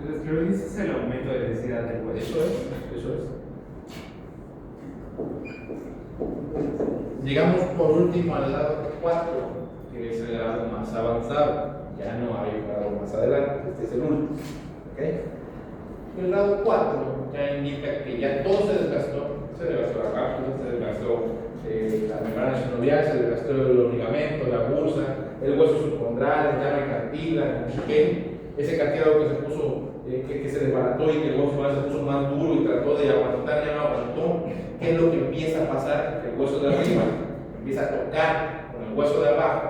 La esclerosis es el aumento de densidad del hueso. Eso es. Llegamos por último al grado 4, que es el grado más avanzado. Ya no hay grado más adelante, este es el último. ¿Okay? El grado 4 ya indica que ya todo se desgastó la cápsula, se desgastó la membrana sinovial, se desgastó los ligamentos, la bursa, el hueso subcondral, ya no hay cartílago, ese cartílago que se puso, que se desbarató y que el hueso se puso más duro y trató de aguantar, ya no aguantó. ¿Qué es lo que empieza a pasar? El hueso de arriba empieza a tocar con el hueso de abajo,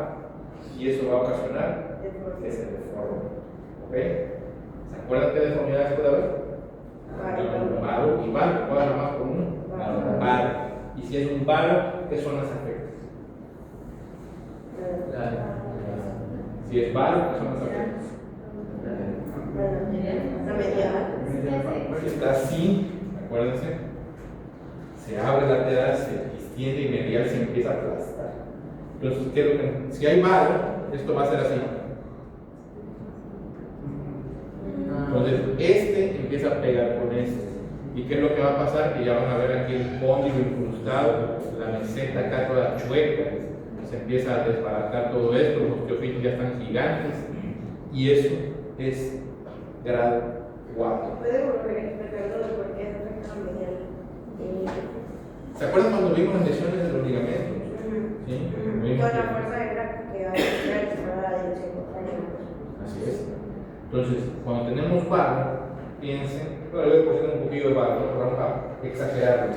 y eso va a ocasionar que se deforme. ¿Ok? ¿Se acuerdan qué deformidades puede haber? Varo y varo. ¿Cuál es la más común? Varo. Y si es un varo, ¿qué zonas afectan? Si es varo, ¿qué zonas afectan? La medial. Si está así, acuérdense, se abre lateral, se extiende y medial se empieza a aplastar. Entonces, ¿qué es lo que? Si hay varo, esto va a ser así. Entonces, este empieza a pegar con este. ¿Y qué es lo que va a pasar? Que ya van a ver aquí el cóndilo incrustado, la meseta acá toda chueca, se empieza a desbaratar todo esto, los osteofitos ya están gigantes, y eso es grado 4. ¿Puede volver a explicarlo de por qué se afecta la medial? ¿Se acuerdan cuando vimos las lesiones de los ligamentos? ¿Sí? Con la fuerza de gracia que va a disparar a la dirección contraria. Así es. Entonces, cuando tenemos varo, piensen, pero le voy a poner un poquillo de varo, ¿no? Vamos a exagerarlo.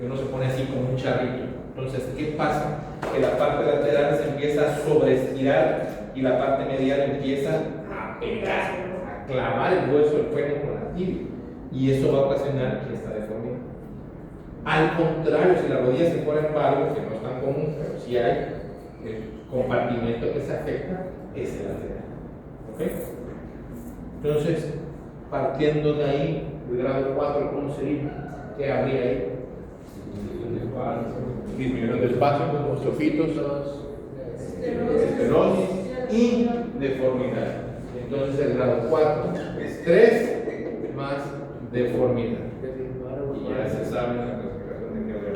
Uno se pone así como un charrito. Entonces, ¿qué pasa? Que la parte lateral se empieza a sobreestirar y la parte medial empieza a pegar, a clavar el hueso del fémur con la tibia. Y eso va a ocasionar esta deformidad. Al contrario, si la rodilla se pone en varo, que no es tan común, pero sí hay, el compartimento que se afecta es el lateral. ¿Ok? Entonces, partiendo de ahí, el grado 4, ¿cómo sería? ¿Qué habría ahí? Disminución de espacio, osteofitos, esclerosis y deformidad. Entonces el grado 4 es 3 más deformidad. Y ya se sabe la clasificación de qué hablar.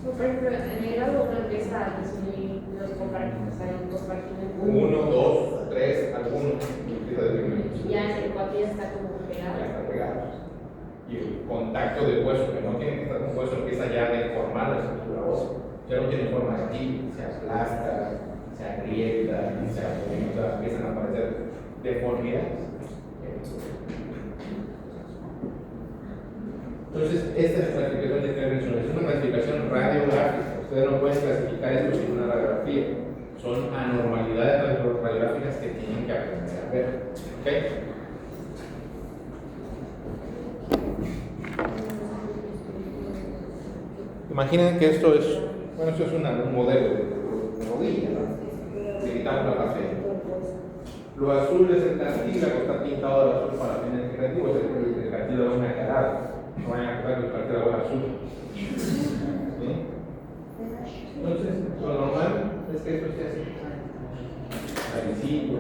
Por ejemplo, en el grado 1 empieza a disminuir los compartimentos, hay compartimentos. 1, 2, 3, algunos. Empieza a disminuir. Ya en el 4 ya está como Ya pegado. está pegado. Y el contacto de hueso, que no tiene que estar con hueso, empieza ya a deformar la estructura ósea. Ya no tiene forma de aquí, se aplasta, se agrieta, se apunta, empiezan a aparecer deformidades. Entonces, esta es la clasificación de Ferguson, es una clasificación radiográfica. Ustedes no pueden clasificar esto sin una radiografía. Son anormalidades radiográficas que tienen que aprender a ver. ¿Okay? Imaginen que esto es, bueno, esto es un modelo de rodilla, ¿no? Le quitamos la café. Lo azul es el cartílago, está pintado de azul para fines creativos, es el cartílago nacarado. No vayan a acordar que el cartílago es azul. ¿Sí? Entonces, lo normal es que esto esté así. Taricito,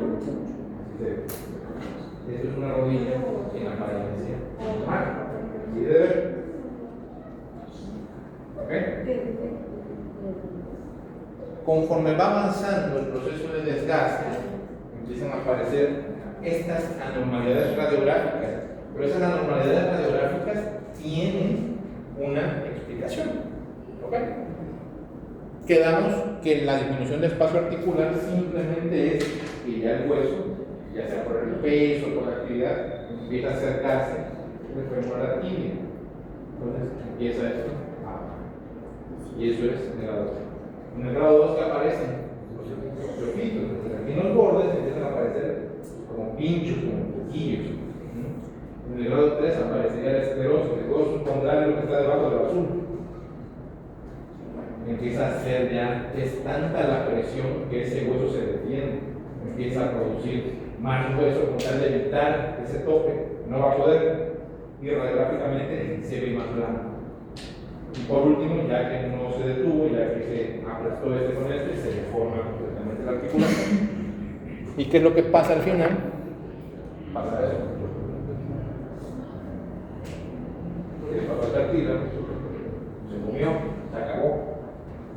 esto es una rodilla en apariencia normal. ¿Sí debe ver? ¿Ok? Conforme va avanzando el proceso de desgaste, empiezan a aparecer estas anormalidades radiográficas, pero esas anormalidades radiográficas tienen una explicación. ¿Ok? Quedamos que la disminución de espacio articular simplemente es que ya el hueso, ya sea por el peso o por la actividad, empieza a acercarse del fémur a la tibia. Entonces empieza esto. Y eso es en el grado 2. En el grado 2 que aparecen los piofitos, aquí en los bordes empiezan a aparecer como pinchos, como poquillos. En el grado 3 aparecería la esclerosis, el hueso contrario lo que está debajo del azul. Empieza a ser ya, es tanta la presión que ese hueso se detiene, empieza a producir más hueso con tal de evitar ese tope, no va a poder, y radiográficamente se ve más blanco. Y por último, ya que no se detuvo, ya que se aplastó este con este, se deforma completamente la articulación. ¿Y qué es lo que pasa al final? Pasa eso. El papel cartílago se comió, se acabó.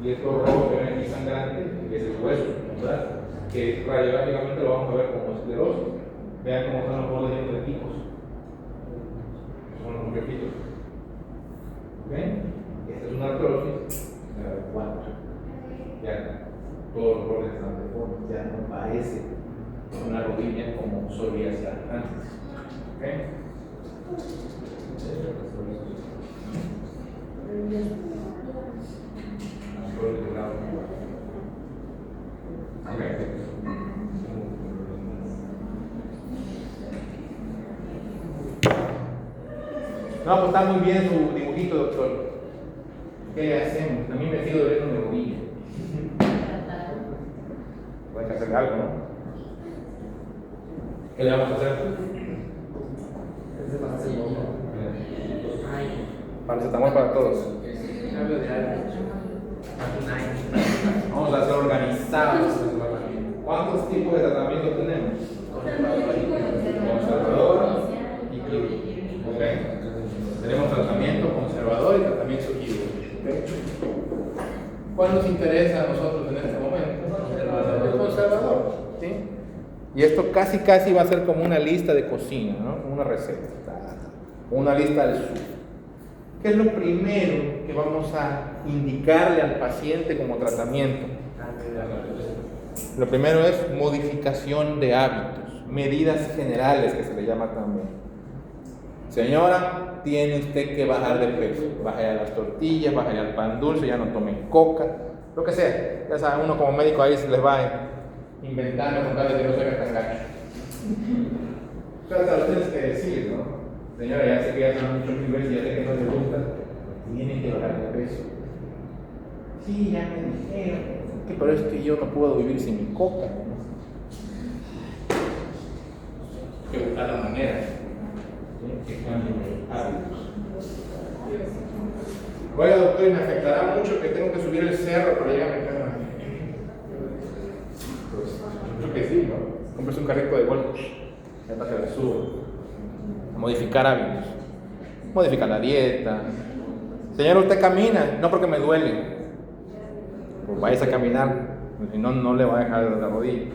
Y esto rojo que ven aquí sangrante, que es el hueso, ¿verdad? Que radiográficamente lo vamos a ver como esclerosis. Vean cómo están los bordes llenos de picos. Son los piofitos. ¿Ven? Esta es una artrosis, grado 4. Ya todos los bordes están deformes, ya no parece una rodilla como solía ser antes. ¿Okay? No, pues está muy bien su dibujito, doctor. ¿Qué hacemos? A mí me sigue doliendo mi rodilla. Hay que hacer algo, ¿no? ¿Qué le vamos a hacer? Paracetamol para todos. Vamos a ser organizados. ¿Cuántos tipos de tratamiento tenemos? Conservador y quirúrgico. ¿Okay? Tenemos tratamiento conservador y tratamiento quirúrgico. ¿Cuál nos interesa a nosotros en este momento? El conservador. ¿Sí? Y esto casi va a ser como una lista de cocina, ¿no? Como una receta. Una lista de su. ¿Qué es lo primero que vamos a indicarle al paciente como tratamiento? Lo primero es modificación de hábitos, medidas generales que se le llama también. Señora, tiene usted que bajar de peso. Baje a las tortillas, baje al pan dulce, ya no tome coca, lo que sea. Ya saben, uno como médico ahí se les va inventando con tal de que no se haga tan gacho. Pero hasta lo tienes que decir, ¿no? Señora, ya sé que ya se lo han dicho mil veces, ya sé que no le gusta, tienen que bajar de peso. Sí, ya me dijeron. Pero es que yo no puedo vivir sin mi coca, ¿no? Hay que buscar la manera, ¿sí? Que cambien los hábitos. Oiga, doctor, y me afectará mucho que tengo que subir el cerro para llegar a mi casa. Pues, yo creo que sí, ¿no? Compres un carrito de golf, ya para que la suba. Modificar hábitos. Modificar la dieta. Señor, usted camina, no porque me duele. Pues vayas a caminar, si no, no le va a dejar la rodilla.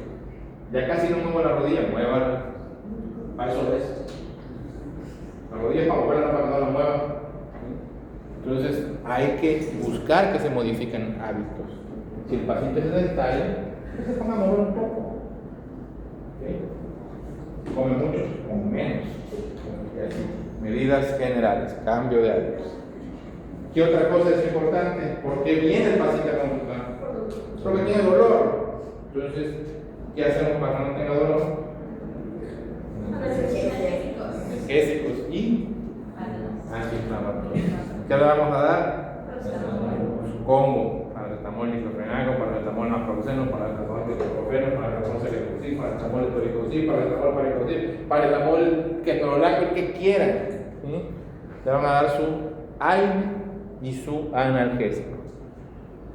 Ya casi no muevo la rodilla, mueva. Para eso es. La rodilla es para moverla, no para que no la mueva. Entonces, hay que buscar que se modifiquen hábitos. Si el paciente es sedentario, pues se ponga a mover un poco. ¿Okay? Come mucho, come menos. Y así. Medidas generales, cambio de hábitos. ¿Qué otra cosa es importante? ¿Por qué viene el paciente a consultar? Porque tiene dolor. Entonces, ¿qué hacemos para que no tenga dolor? Analgésicos y antiinflamatorios. ¿Qué le vamos a dar? Combo, paracetamol diclofenaco, paracetamol naproxeno, paracetamol ibuprofeno, paracetamol celecoxib, paracetamol toricoxib, paracetamol paricoxib, paracetamol ketorolaco, el que quieran. ¿Sí? Le van a dar su AINE y su analgésico.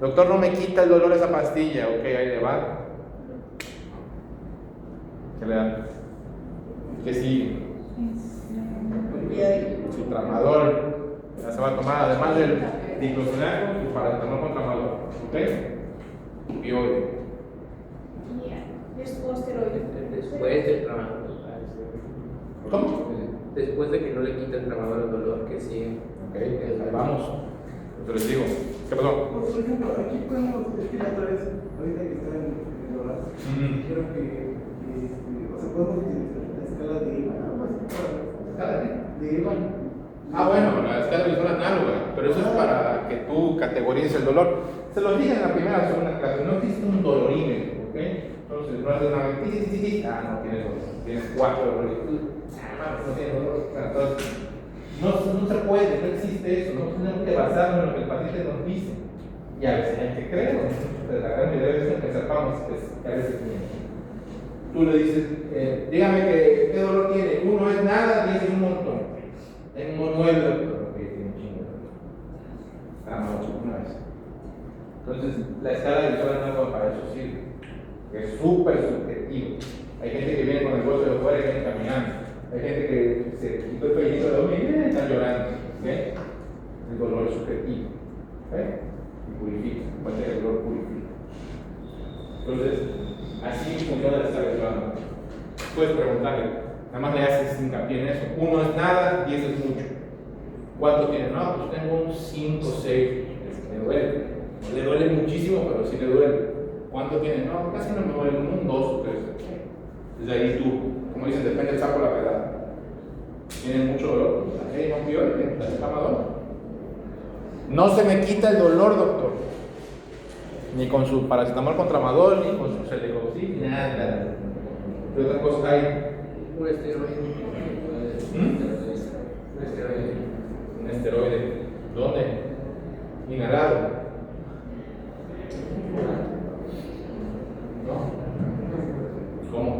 Doctor, no me quita el dolor esa pastilla. Ok, ahí le va. ¿Qué le dan? ¿Qué sigue? Su tramadol. Ya se va a tomar, además del diclofenaco, su paracetamol con tramadol. ¿Ok? Opioide. Después del tramador. ¿Cómo? Después de que no le quita el tramador el dolor que sigue. Ok, ahí vamos. Yo les digo. ¿Qué pasó? Por ejemplo, aquí podemos, es que la otra vez, ahorita que está en el hogar, dijeron que, o sea, podemos utilizar la escala de IVA, algo así ¿Escala de IVA. Ah, bueno, la escala visual análoga, pero eso es para que tú categorices el dolor. Se los dije en la primera o segunda clase, no existe un dolorímetro, ¿ok? Entonces, no haces nada, no tienes dolor, tienes 4 dolores. No tienes dolor. Entonces, no se puede, no existe eso, no tenemos que basarnos en lo que el paciente nos dice. Y a veces hay que creerlo, pero la gran mayoría de veces que sepamos que a veces tú le dices, dígame qué dolor tiene. 1 es nada, 10 es un montón. Tengo 9, pero que tiene un chingo. Una vez. Entonces, la escala de visual análoga para eso sirve, que es súper subjetivo. Hay gente que viene con el hueso de fuera y viene caminando. Hay gente que se quitó el pellizco de dormir y está llorando. ¿Okay? El dolor es subjetivo. ¿Okay? Y purifica. Cuenta que el dolor purifica. Entonces, así funciona la escala visual análoga. Puedes preguntarle. Nada más le haces hincapié en eso. 1 es nada, 10 es mucho. ¿Cuánto tiene? No, pues tengo un 5, 6. Me duele. No le duele muchísimo, pero sí le duele. ¿Cuánto tiene? No, casi no me duele. Un 2 o 3. Desde ahí tú, como dicen, depende del saco la verdad. ¿Tiene mucho dolor? ¿Hay un opioide? ¿La inflamador? No se me quita el dolor, doctor. Ni con su paracetamol con tramadol, ni con su celecoxib, nada. ¿Qué otra cosa hay? Un esteroide. Un esteroide. ¿Dónde? Inhalado. ¿No? ¿Cómo?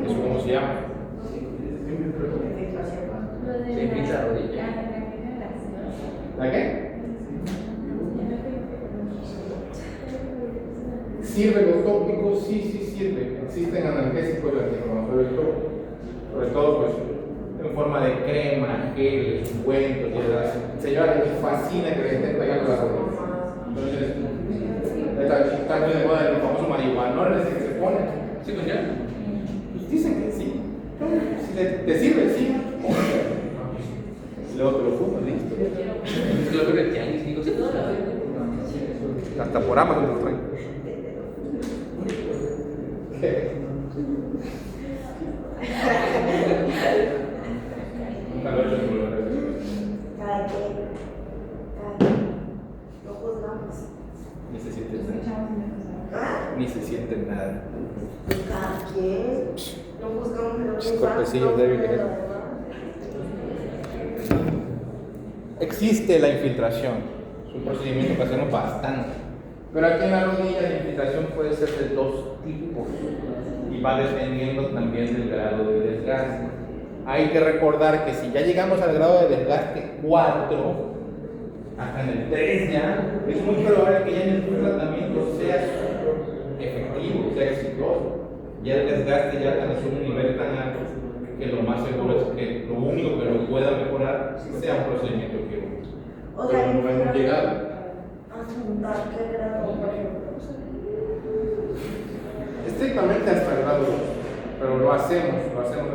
¿Eso cómo se llama? Se pincha la rodilla. ¿La qué? ¿Sirve los tópicos? Sí sirve. Existen analgésicos y antiinflamatorios, sobre todo pues en forma de crema, geles, ungüentos, señora, les fascina que le estén pegando las rodillas. Entonces, está muy de moda el famoso marihuanol ese que se pone. ¿Sí funciona? Pues dicen que sí. Si te sirve, sí. Luego te lo fumas, listo. Es que lo que tianguis, digo, sí. Hasta por Amazon te lo traen. Nunca lo he hecho en lugar. Cada quien no juzgamos. Ni se siente nada. Escuchamos en el pasado. ¿Ah? Ni se siente nada. Cada quien cuerpecillos débiles. Existe la infiltración, es un procedimiento que hacemos bastante, pero aquí en la rodilla la infiltración puede ser de dos tipos y va dependiendo también del grado de desgaste. Hay que recordar que si ya llegamos al grado de desgaste 4, hasta en el 3 ya, es muy probable que ya en el tratamiento sea efectivo, sea exitoso. Ya el desgaste ya alcanzó un nivel tan alto que lo más seguro es que lo único que lo pueda mejorar sea un procedimiento quirúrgico. O sea, Pero no hemos llegado. ¿Hasta qué grado, por ejemplo? Estrictamente hasta el grado 2, pero lo hacemos en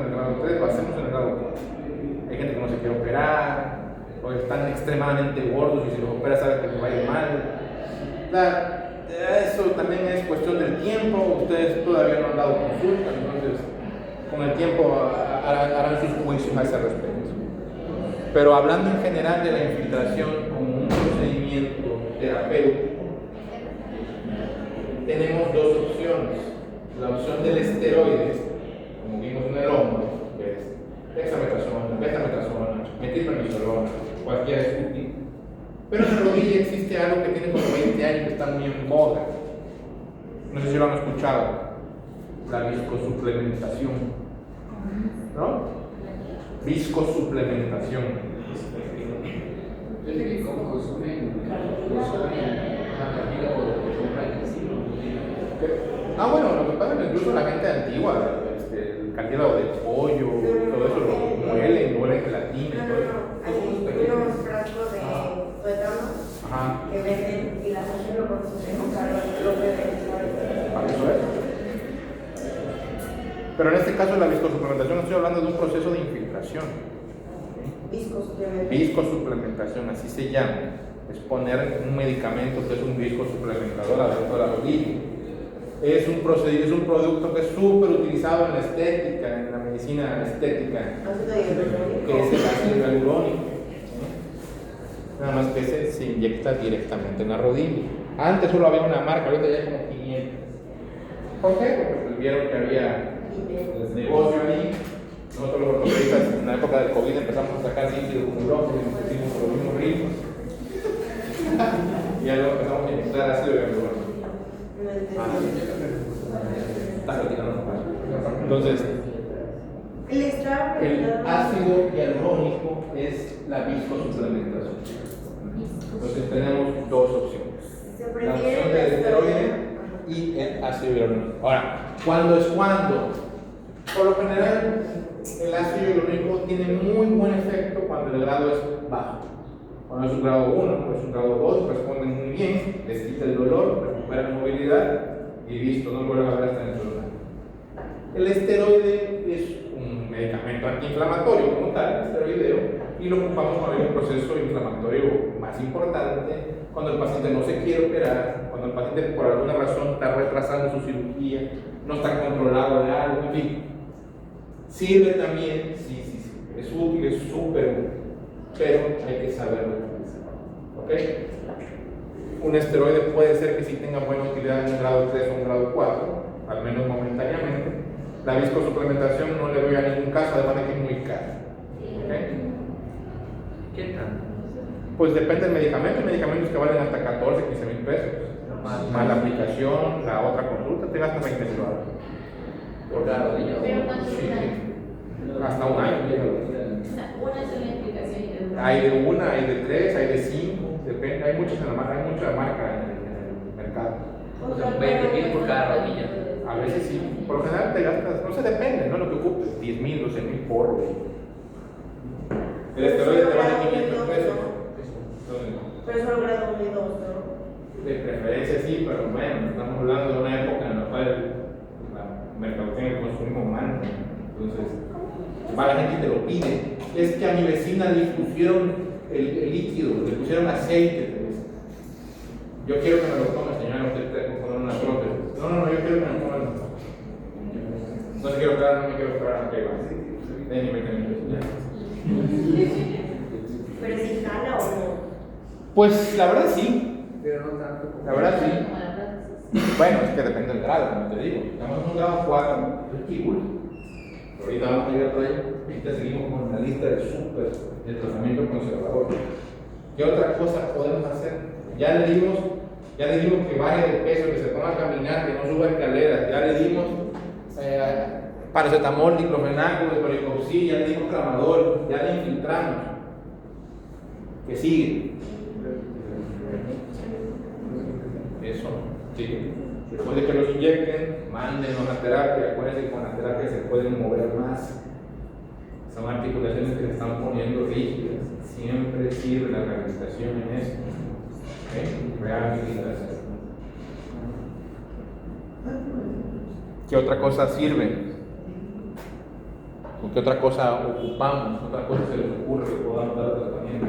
el grado 3, lo hacemos en el grado 4. Hay gente que no se quiere operar, o están extremadamente gordos y si los operas saben que les va a ir mal. Eso también es cuestión del tiempo, ustedes todavía no han dado consulta, entonces con el tiempo harán sus juicios a ese respecto. Pero hablando en general de la infiltración como un procedimiento terapéutico, tenemos dos opciones. La opción del esteroide, como vimos en el hombro, que es dexametasona, betametatasona, metilprednisolona, cualquiera es útil. Pero en la rodilla existe algo que tiene como 20 años que está muy en boga. No sé si lo han escuchado. La viscosuplementación. ¿No? Viscosuplementación. Yo sé que como consumen Bueno, lo que pasa es que incluso la gente antigua, el cartílago de pollo, todo eso lo muelen gelatina y todo eso. Hay unos frascos de tuétano que venden y la gente lo consume, o sea, lo que Para eso es. Pero en este caso la viscosuplementación, estoy hablando de un proceso de infiltración. Viscosuplementación, así se llama. Es poner un medicamento que es un viscosuplementador adentro de la rodilla. Es un producto que es súper utilizado en la estética, en la medicina estética, que es el ácido hialurónico. Nada más que ese se inyecta directamente en la rodilla. Antes solo había una marca, ahorita ya hay como 500. ¿Por qué? Porque pues vieron que había negocio ahí. Nosotros los ortopedistas en la época del COVID empezamos a sacar líquido como locos y nos pusimos por los mismos ritmos. Y ya luego empezamos a inyectar ácido hialurónico. Entonces, el ácido hialurónico es la viscosuplementación. Entonces tenemos dos opciones: la opción del esteroide y el ácido hialurónico. Ahora, ¿cuándo es cuándo? Por lo general, el ácido hialurónico tiene muy buen efecto cuando el grado es bajo. Cuando es un grado 1, cuando es un grado 2, responden muy bien, les quita el dolor, recuperan movilidad y listo, no vuelven a ver hasta dentro de un año. El esteroide es un medicamento antiinflamatorio como tal, esteroideo, y lo ocupamos cuando hay un proceso inflamatorio más importante, cuando el paciente no se quiere operar, cuando el paciente por alguna razón está retrasando su cirugía, no está controlado de algo, en fin. Sirve también, sí, es útil, es súper útil, pero hay que saberlo utilizar. ¿Ok? Un esteroide puede ser que sí tenga buena utilidad en un grado 3 o un grado 4, al menos momentáneamente. La viscosuplementación no le veo a ningún caso, además de que es muy caro. ¿Okay? ¿Qué tanto? Pues depende del medicamento. Hay medicamentos que valen hasta 14, 15 mil pesos. Más la aplicación, la otra consulta, te gasta 20 mil dólares. Por cada rodilla. Pero ¿cuánto Sí, dura? hasta un año. Una sola implicación y de Hay de 1, hay de 3, hay de 5, depende, hay mucha marca en el mercado. O sea, 20,000 por cada rodilla. A veces sí, por lo general te gastas, no sé, depende, ¿no? Lo que ocupes, 10,000, 12,000 por. El esteroide te vale 500 pesos. Pero es un grado 1 y 2, ¿no? De preferencia sí, pero bueno, estamos hablando de una época en la cual la mercadotecnia y el consumo humano. Entonces, va la gente y te lo pide. Es que a mi vecina le pusieron el líquido, le pusieron aceite. Te dice. Yo quiero que me lo tome, señora, usted te puede poner una prótesis. No, yo quiero que me lo tome. No se quiero operar, no me quiero operar, ok, va. Denme 20 minutos, ya. Pero si jala o no. Pues la verdad sí. Pero no tanto. La verdad sí. Bueno, es que depende del grado, como te digo. Estamos en un grado 4, es quirúrgico. Ahorita vamos a llegar por ahí. Ahorita seguimos con la lista del súper, del tratamiento conservador. ¿Qué otra cosa podemos hacer? Ya le dimos que baje de peso, que se ponga a caminar, que no suba escaleras. Ya le dimos paracetamol, diclofenaco, diclofenac, ya le dimos tramadol, ya le infiltramos. ¿Qué sigue? Eso, sí. Después de que los inyecten, mándenos a terapia. Acuérdense que con la terapia se pueden mover más. Son articulaciones que se están poniendo rígidas. Siempre sirve la rehabilitación en esto. Rehabilitación. ¿Qué otra cosa sirve? ¿O qué otra cosa ocupamos? ¿Qué otra cosa se les ocurre que podamos dar tratamiento?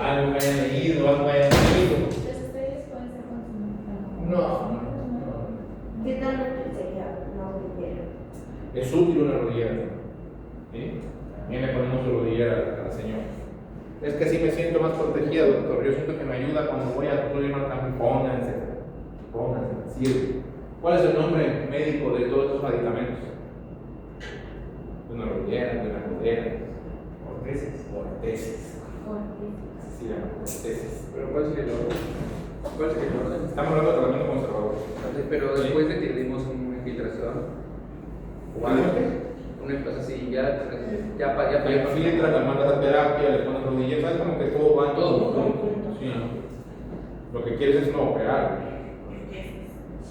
Algo que hayan leído, algo que hayan leído. Los estrellas pueden ser consumidos. No. ¿Qué tal sería una rodillera? Es útil una rodillera. ¿Sí? También le ponemos su rodillera a la señora. Es que así me siento más protegida, doctor. Yo siento que me ayuda cuando voy a doctor y no también pónganse, sirve. ¿Cuál es el nombre médico de todos estos medicamentos? De una rodillera, de una rodera. Ortesis. Así se llama, ortesis. Pero ¿cuál sería el orden? ¿Cuál sería el orden? Estamos hablando de tratamiento conservador. Pero después de que le dimos una infiltración, o algo, una cosa así, ya Filtras, la mandas a terapia, le pones rodilleras, ¿sabes? Como que todo va en todo junto. Sí. Lo que quieres es no operar.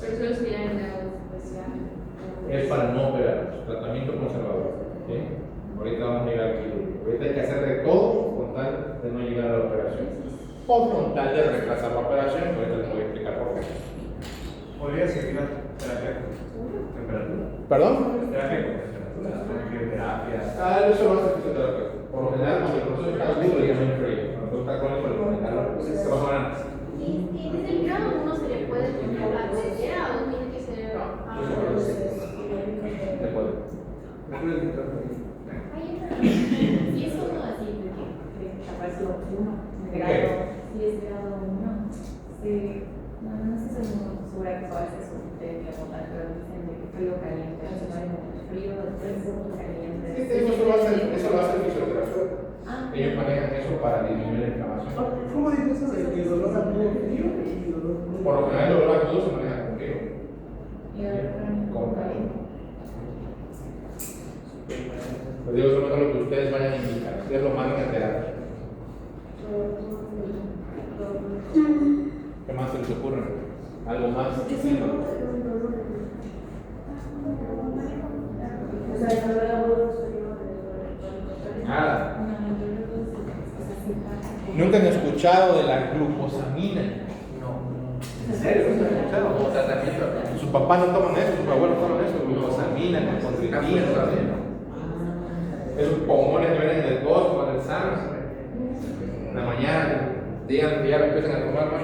Pero eso sería en algo especial. Es para no operar, tratamiento conservador. ¿Sí? Ahorita vamos a llegar aquí. Ahorita hay que hacer de todo con tal de no llegar a la operación. O con tal de retrasar la operación. Ahorita les voy a explicar por qué. ¿Podría servir la terapia con temperatura? ¿Perdón? Terapia con temperatura, con quimioterapia. Eso lo hace el fisioterapeuta. Por lo general, cuando el proceso está duro, le llaman frío. Cuando está crónico, le ponen calor. Se va a poner antes. ¿Y desde el grado 1 se le puede poner la rodillera o tiene que ser? Se puede. Si es uno así, porque capaz lo uno, grado, si es grado 1, no sé si es segura que pueda ser su técnica como tal, pero dicen de que frío caliente, no se puede como frío, después caliente. Eso lo hace el fisioterapeuta. Ellos manejan eso para disminuir la inflamación. ¿Cómo dices eso de que el dolor agudo frío y dolor crónico? Por lo general, el dolor agudo se maneja con frío. Y ahora Con caliente. Pues digo, eso no es lo que ustedes vayan a indicar. Ustedes lo mandan a terapia. ¿Qué más se les ocurre? ¿Algo más? Nada. ¿Nunca han escuchado de la glucosamina? ¿En serio? ¿No has escuchado? Como tratamiento. Sus papás no toman eso, sus abuelos toman eso, glucosamina, contritina. Esos pomones que vienen del Costco, del Sam's. En la mañana, digan que ya lo empiezan a tomar, ¿no?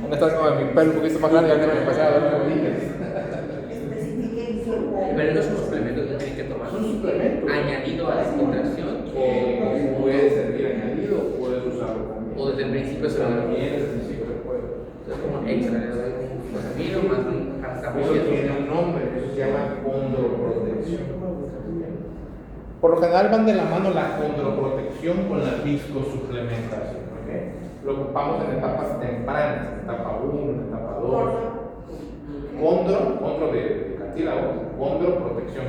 ¿Dónde está como mi pelo un poquito más grande? Ya que me empecé a dar las rodillas. Pero no es un suplemento que tienen que tomar. Es un suplemento. Añadido a la contracción. O puede servir añadido, o puedes usarlo también. O desde el principio se lo También dan. desde el principio se puede. Es como extra, le doy un glucosamino más un Eso paracetamol. tiene un nombre, eso se llama condroprotección. Por lo general van de la mano la condroprotección con la viscosuplementación. ¿Okay? Lo ocupamos en etapas tempranas, en etapa 1, en etapa 2. Condro de cartílago, condroprotección.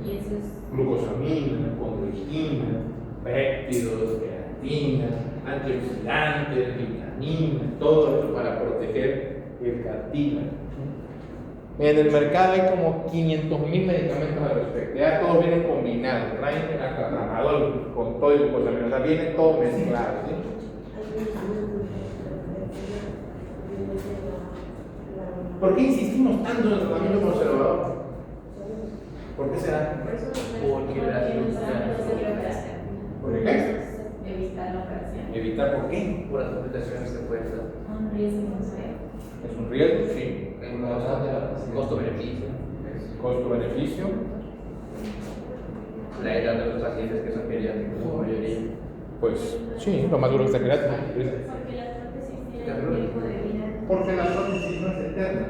y eso es Glucosamina, condroitina, péptidos, queratina, antioxidantes, vitaminas, todo eso para proteger el cartílago. En el mercado hay como 500,000 medicamentos al respecto. Ya todos vienen combinados. Traen hasta tramadol con todo y glucosamina. O sea, viene todo mezclado. ¿Sí? ¿Por qué insistimos tanto en el tratamiento conservador? ¿Por qué será? Porque la ¿Por qué? evitar la operación. ¿Evitar por qué? por las complicaciones que pueden dar. Un riesgo, no sé. ¿Es un riesgo? Sí. Costo-beneficio. Costo-beneficio. La edad de los pacientes que son pediátricos, la mayoría. Pues sí, lo más duro que está creando. Porque la prótesis tiene un tiempo de vida. Porque la prótesis no es eterna.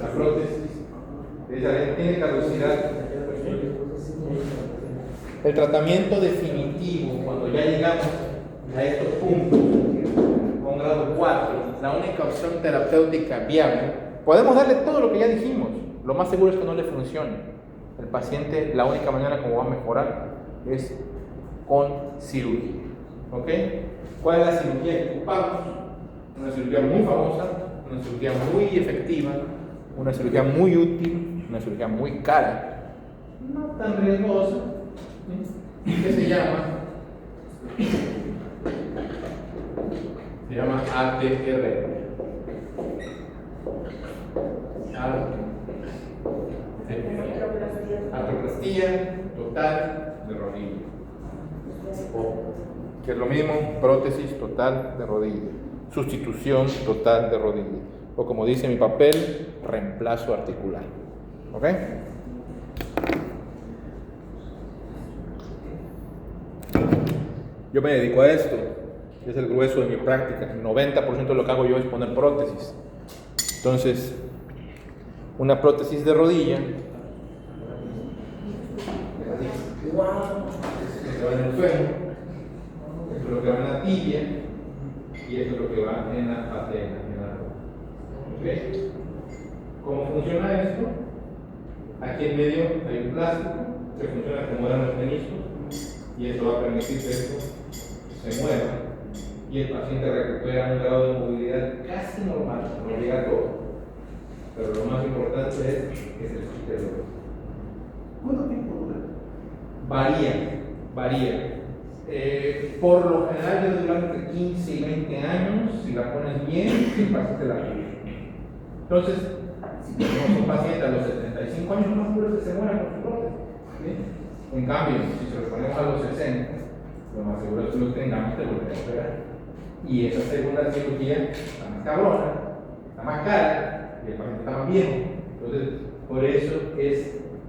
la prótesis. Esa tiene caducidad. El tratamiento definitivo, cuando ya llegamos a estos puntos, con grado 4, la única opción terapéutica viable, podemos darle todo lo que ya dijimos. Lo más seguro es que no le funcione. El paciente, la única manera como va a mejorar es con cirugía. ¿Ok? ¿Cuál es la cirugía que ocupamos? Una cirugía muy famosa, una cirugía muy efectiva, una cirugía muy útil, una cirugía muy cara, no tan riesgosa, que se llama ATR. Artroplastia total de rodilla. Que es lo mismo, prótesis total de rodilla. Sustitución total de rodilla. O como dice mi papel, reemplazo articular. ¿Ok? Yo me dedico a esto. Es el grueso de mi práctica. El 90% de lo que hago yo es poner prótesis. Entonces, una prótesis de rodilla. Se va en el fémur. Esto es lo que va en la tibia. Y esto es lo que va en la patela. ¿Okay? ¿Cómo funciona esto? Aquí en medio hay un plástico que funciona como eran los meniscos y esto va a permitir que esto se mueva y el paciente recupera un grado de movilidad casi normal, no llega a todo, pero lo más importante es que se les quite el dolor. ¿Cuánto tiempo dura? Varía. Por lo general debe durar entre 15 y 20 años si la pones bien y el paciente la vive. Entonces, si tenemos un paciente a los 75 años, no es que se muera con su prótesis. ¿Sí? En cambio, si se lo ponemos a los 60, lo más seguro es que lo tengamos que volver a operar. Y esa segunda cirugía está más cabrona, está más cara y el paciente está más viejo. Entonces, por eso es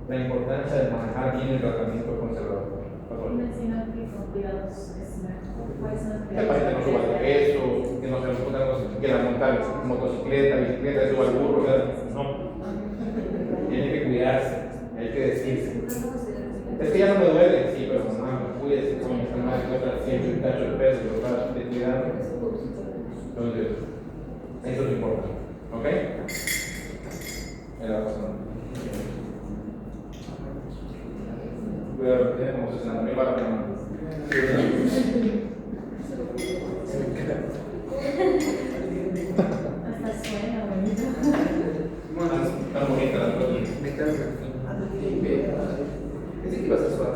la importancia de manejar bien el tratamiento conservador. Mencionó que con cuidados es mejor. ¿Cuáles son los Que el paciente no suba de peso, que no se lo ponga si quiera montar motocicleta, bicicleta, suba al burro, no. Tiene que cuidarse, hay que decirse. Es que ya no me duele, sí, pero mamá, cuídese, como mi mamá cuesta 100 y cacho de peso, lo está cuidando. Entonces, eso es importante, ¿ok? Era razón. Cuidado, tiene como 60.000 balas, hermano. Hasta suena bonito. Están bonitas las cosas. Me quedo ¿Qué que ibas a suar?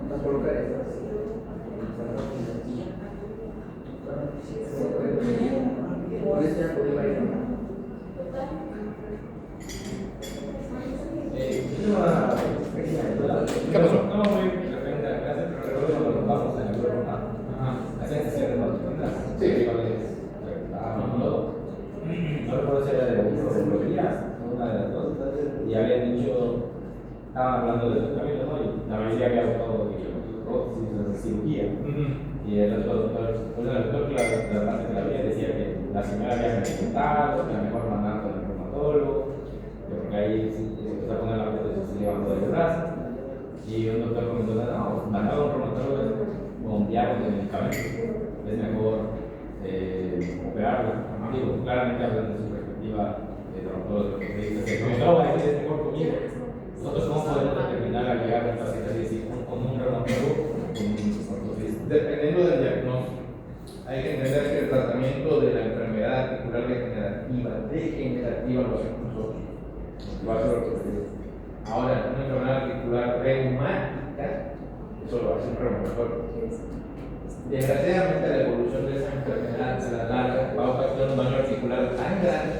¿Vas a colocar esto? ¿Puedes ya poder bailar? ¿Qué pasó? No, muy referente a la clase, pero recuerdo cuando nos vamos a la Europa. Hacían que se remotas. Sí. No recuerdo si era de biología, una de las dos. Y habían dicho, estaban hablando de tratamiento, ¿no? Y la mayoría había votado de cirugía. Y el doctor, la parte que la había decía que la señora había experimentado, que era mejor mandar con el reumatólogo, porque ahí se empezó a poner la prótesis se levantó del brazo. Y un doctor comentó, no, mandar a un reumatólogo con diálogo de medicamentos, es mejor operarlo. Digo, claramente hablando de su perspectiva de traumatólogo, que dice que no va a decir es mejor conmigo. Nosotros cómo podemos determinar al llegar a un paciente así, con un reumatólogo o con un ortopedista. Dependiendo del diagnóstico, hay que entender que el tratamiento de la enfermedad articular degenerativa lo hacemos nosotros. Lo hace el ortopedista. Ahora, una enfermedad articular reumática, eso lo hace un reumatólogo. Desgraciadamente, la evolución de esa enfermedad a la larga va a ocasionar un daño articular tan grande,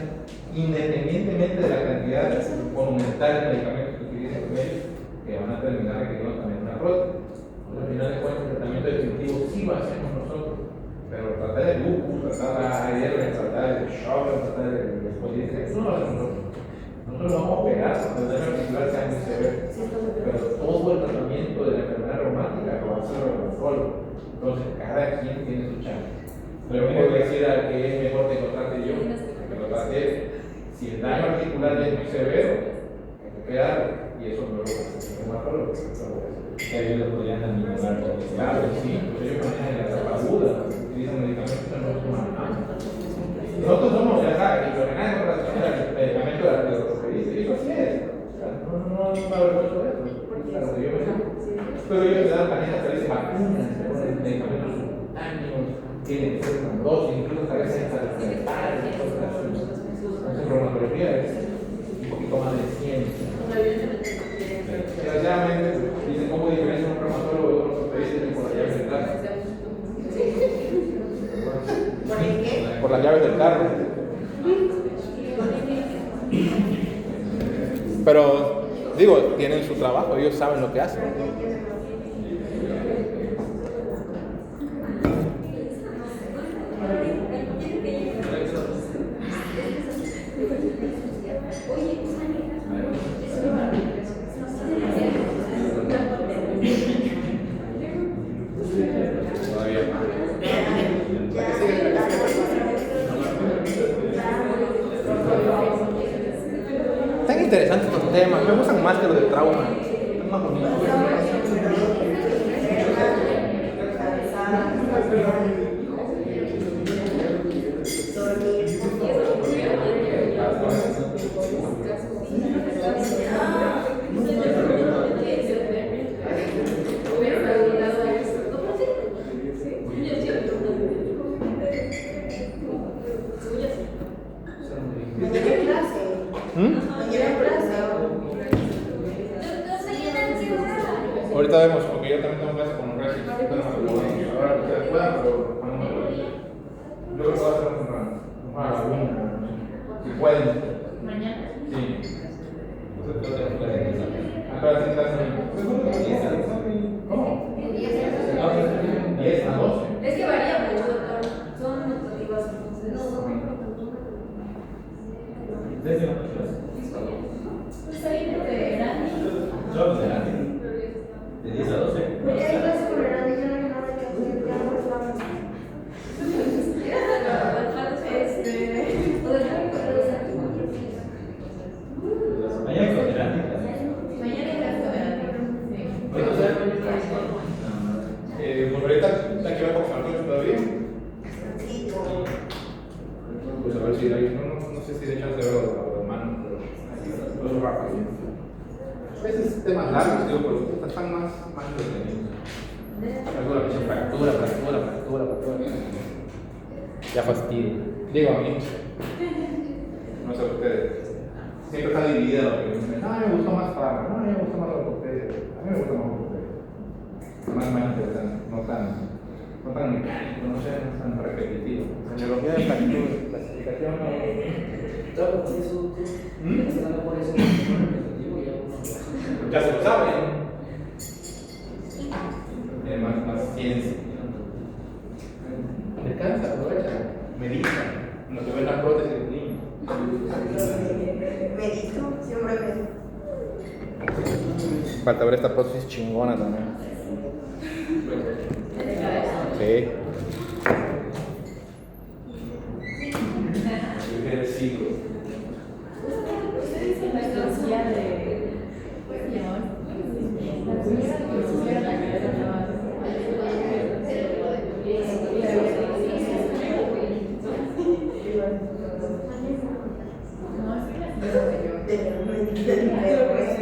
independientemente de la cantidad monumental de medicamentos que utilicen con ellos, que van a terminar requiriendo también una prótesis. Al final de cuentas, el tratamiento definitivo sí lo hacemos nosotros, pero tratar de lupus, tratar de ARDS, tratar de shock, tratar de espondilitis, eso no lo hacemos nosotros. Nosotros lo vamos a operar cuando el daño articular sea muy severo, pero todo el tratamiento de la enfermedad reumática lo va a hacer el reumatólogo. Entonces, cada quien tiene su chance. Pero puedo decir al Si el daño articular ya es muy severo, hay que quedarlo, y eso no lo hace el traumatólogo. Que ellos lo podrían administrar. Claro, sí, pues ellos manejan la etapa aguda, utilizan medicamentos que no toman nada. Nosotros somos, ya sabes, el fenomenal con relación al medicamento de la ortopedia, y eso sí es. No me avergüenzo de eso. Claro, yo me sé. Pero ellos le dan también hasta veces vacunas, se ponen medicamentos subcutáneos, tienen que ser una dosis, incluso hasta veces hasta experimentales, cosas así. Entonces, reumatología es un poquito más de ciencia. Desgraciadamente, dicen cómo diferencia un reumatólogo de un ortopedista por las llaves del carro. ¿Por el qué? Por las llaves del carro. Pero, digo, tienen su trabajo, ellos saben lo que hacen. Están interesantes estos temas, me gustan más que los de trauma. Están más bonitos. Ahorita vemos, porque yo también tengo clase con un Reci. Ahora ustedes puedan, pero cuando me voy. Yo creo que voy a hacer una, si pueden. Mañana. Sí. Acá sí están. ¿Cómo? 10 a 12. Es que varía mucho, doctor. Son optativas, entonces. ¿Desde cuántas clases? Pues ahí creo que eran. Solo de la de 10 a 12. Porque hay clases con el anillo, no hay nada que hacer, ya no estamos. Mañana con Verónica. Mañana hay clase de Ahorita aquí va con Marcos todavía. Pues a ver si hay, no sé si de chance de verlo a los hermanos, pero los rápido. A veces temas largos, digo, pero están más entretenidos. Algo que fractura. Ya fastidio. Digo a mí. No sé ustedes. Siempre está dividido. No, a mí me gusta más Farma, no, a mí me gusta más la ortopedia. A mí me gusta más la ortopedia. Más interesante, no tan mecánico, no sé, no tan repetitivo. Neurología de clasificación. Claro, por eso, por eso, Ya se lo saben. Tiene más ciencia. Descansa, aprovecha, medita. No te ven la prótesis del niño. Medito, siempre medito. Falta ver esta prótesis chingona también. Sí. El siglo. Usted dice la cirugía de. ¿Cómo se llama? La primera que se hicieron la cabeza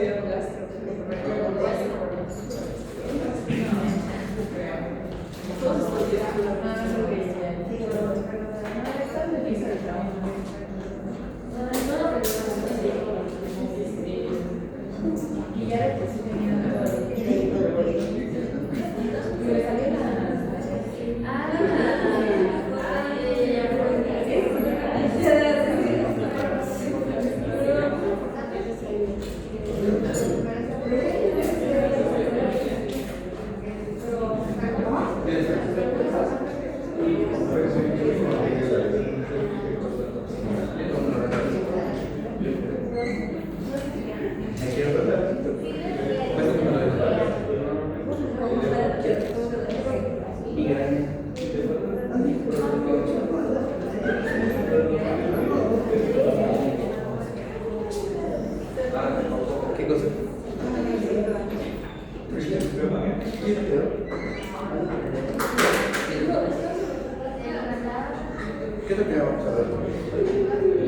¿Qué es lo que vamos a ver?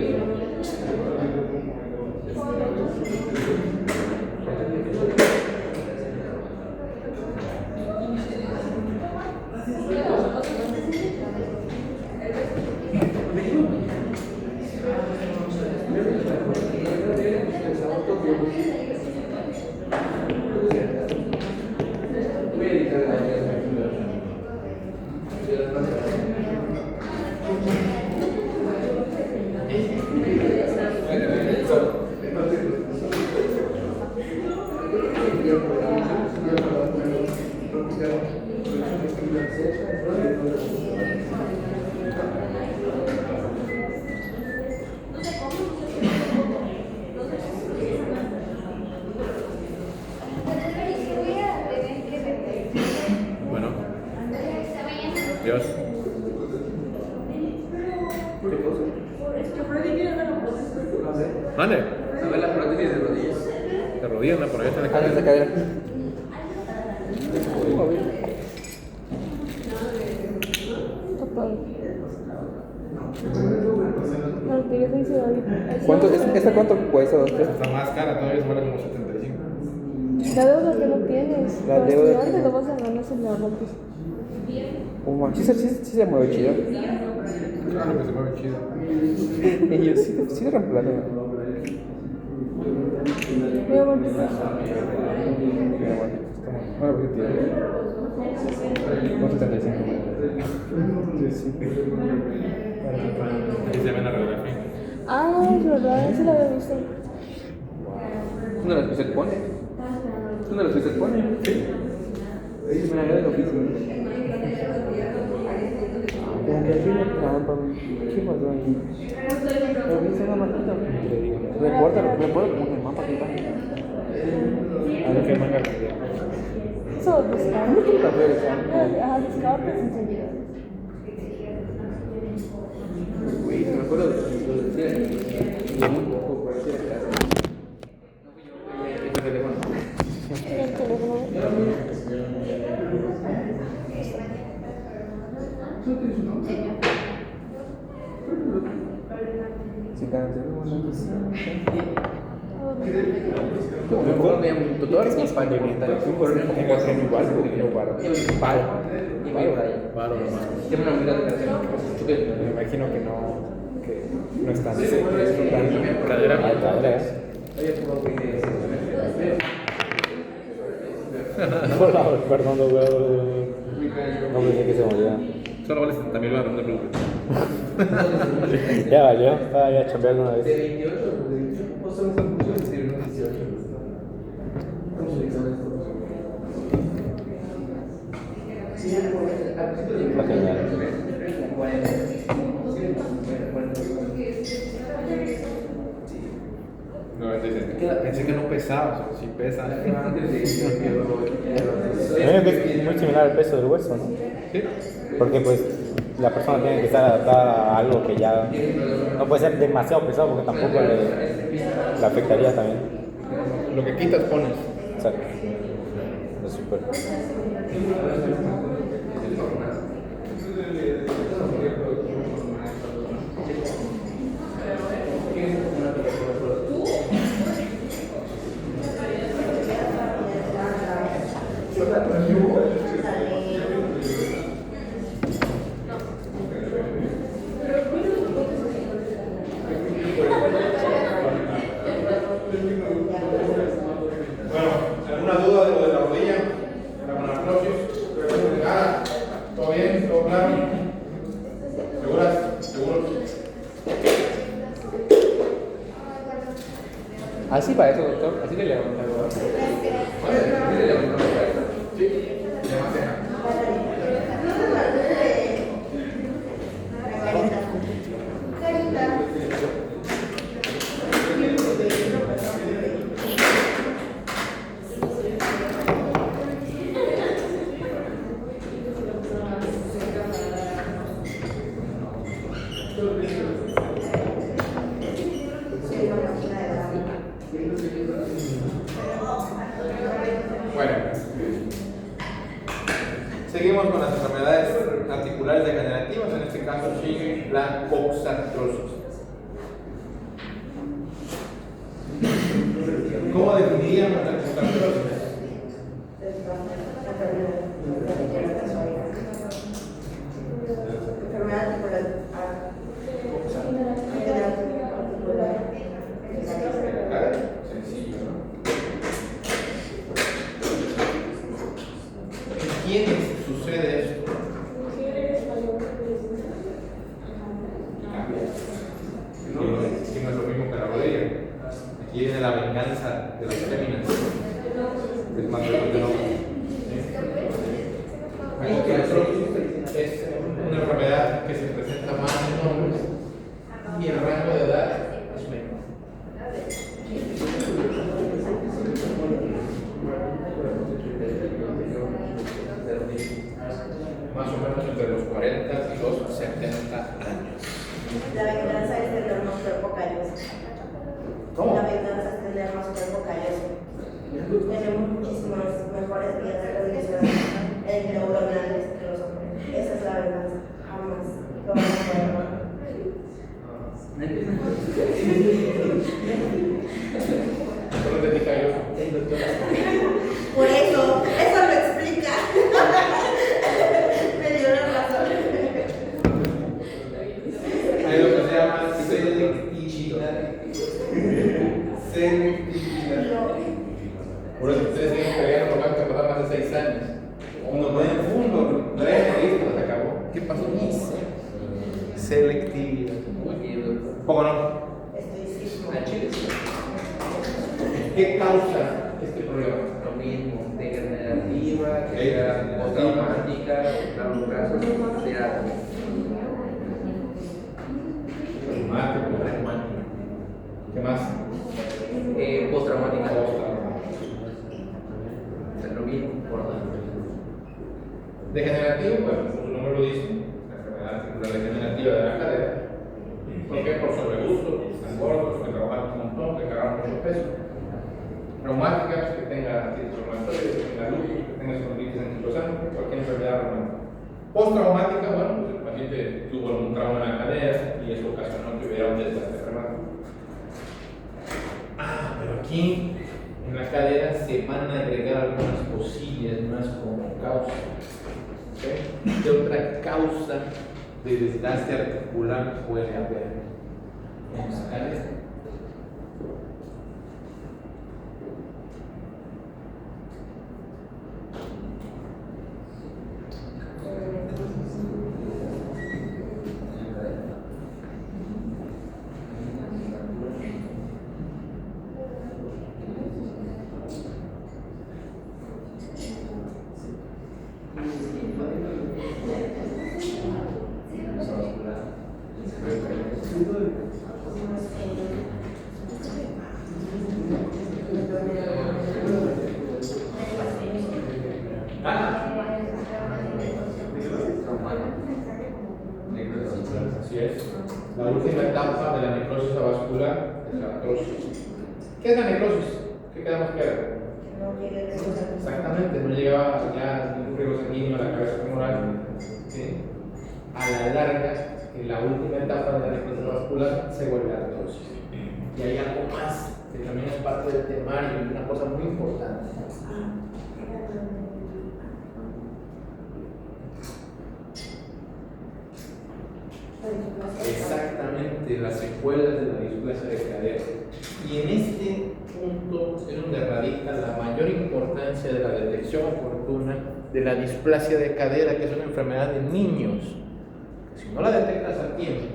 Bueno. Dios. Vale. A ver la prótesis de rodillas. De rodillas, ¿no? Por ahí está la Ah, esa cadera. cadera. ¿Cuánto, ¿Esta cuánto cuesta, doctor? Está más cara, todavía vale como 75. La deuda que no tienes, La los deuda estudiantes que- lo vas a ganar si la rompes. Sí se mueve chido. Claro que se mueve chido. Ellos sí se reemplazan. Mira, bueno, Bueno, pues tiene. ¿Cuánto 75? Aquí se ve la radiografía. ah, es verdad, sí la había visto. ¿Es una de las que usted pone? ¿Es una de las que usted pone? Sí. Me agrada el oficio. Como que aquí no trampa, ¿qué pasó ahí? Pero viste una matita. Reporta como el mapa que está. A ver qué manga. Eso, descartes. ¿Cómo que la puede echar? Ajá, descartes enseguida. Güey, me acuerdo de lo decía. Muy poco, parecía clase. No fui yo, fue el teléfono. El teléfono. Se canceló una me acuerdo de un tutor que es para un correo como igual, porque no paro. Paro. Y me iba ahí. Paro, Tiene una unidad de canción. Me imagino que no es tan Cadera. cadera. Oye, como que Hola, perdón, no veo. No pensé que se moría. Solo vale 70,000 baros, no te preocupes. Ya valió, estaba ya chambeando una de vez. 28 o de 18, pues son conclusiones de 18. ¿Cómo se dice esto? Sí, Está genial. No, pensé que no pesaba, o sea, sí pesa. A mí es muy similar al peso del hueso, ¿no? Sí. Porque pues la persona tiene que estar adaptada a algo que ya no puede ser demasiado pesado porque tampoco le afectaría también. Lo que quitas pones. Exacto. Es súper. Bueno, ¿alguna duda de lo de la rodilla? ¿La monarclosis? ¿Todo bien? ¿Todo claro? ¿Seguras? ¿Seguros? Así para eso, doctor. Así le levanta el brazo. Así le levanta el brazo. Sí, de maceja. Bueno, seguimos con las enfermedades articulares degenerativas. degenerativas, en este caso sigue la coxartrosis. ¿Cómo definiríamos la coxartrosis? Enfermedad Sencillo, ¿no? ¿En quiénes sucede esto? Que no es lo mismo que la rodilla. Aquí viene la venganza de las féminas. Es más frecuente, ¿no? La coxartrosis es una enfermedad que se presenta más en hombres y el rango de edad es menor. Más o menos entre los 40 y los 70 años. La venganza es tener más cuerpo calloso. ¿Cómo? La venganza es tener más cuerpo calloso. Tenemos muchísimas mejores vías de reducción neuronales que los hombres. Esa es la venganza. Jamás lo vamos a poder lograr. ¿Solo te diga yo? Por eso lo explica. Me dio la razón. Hay lo que se llama selectividad. Selectividad. Por eso ustedes siguen peleando con que pasaron más de 6 años. Uno pone en fondo, listo, se acabó. ¿Qué pasó? Selectividad. ¿Cómo no? Estoicismo. ¿Qué causa este problema? Lo mismo, degenerativa, que sea postraumática, en algunos casos, sea Traumático. ¿Qué más? postraumática. Postraumático. Lo mismo, por Degenerativo, bueno, como su nombre lo dice, la enfermedad articular degenerativa de la cadera. ¿Por qué? Por sobreuso, están gordos, que trabajan un montón, que cargan mucho peso. Reumáticas, que tenga artritis reumatoide, que tenga lupus, que tenga espondilitis anquilosante, cualquier enfermedad reumática. Postraumática, bueno, pues el paciente tuvo un trauma en la cadera y eso ocasionó que hubiera un desgaste reumático. Pero aquí en la cadera se van a agregar algunas cosillas más como causa. ¿Okay? ¿Qué otra causa de desgaste articular puede haber en la cadera? Así es. La última etapa de la necrosis avascular es la artrosis. ¿Qué es la necrosis? ¿Qué quedamos que era? Exactamente, no llegaba ya ningún riego sanguíneo a la cabeza femoral. ¿Sí? A la larga, en la última etapa de la necrosis avascular se vuelve artrosis. Y hay algo más que también es parte del temario y una cosa muy importante. Exactamente, las secuelas de la displasia de cadera. Y en este punto es donde radica la mayor importancia de la detección oportuna de la displasia de cadera, que es una enfermedad de niños. Si no la detectas a tiempo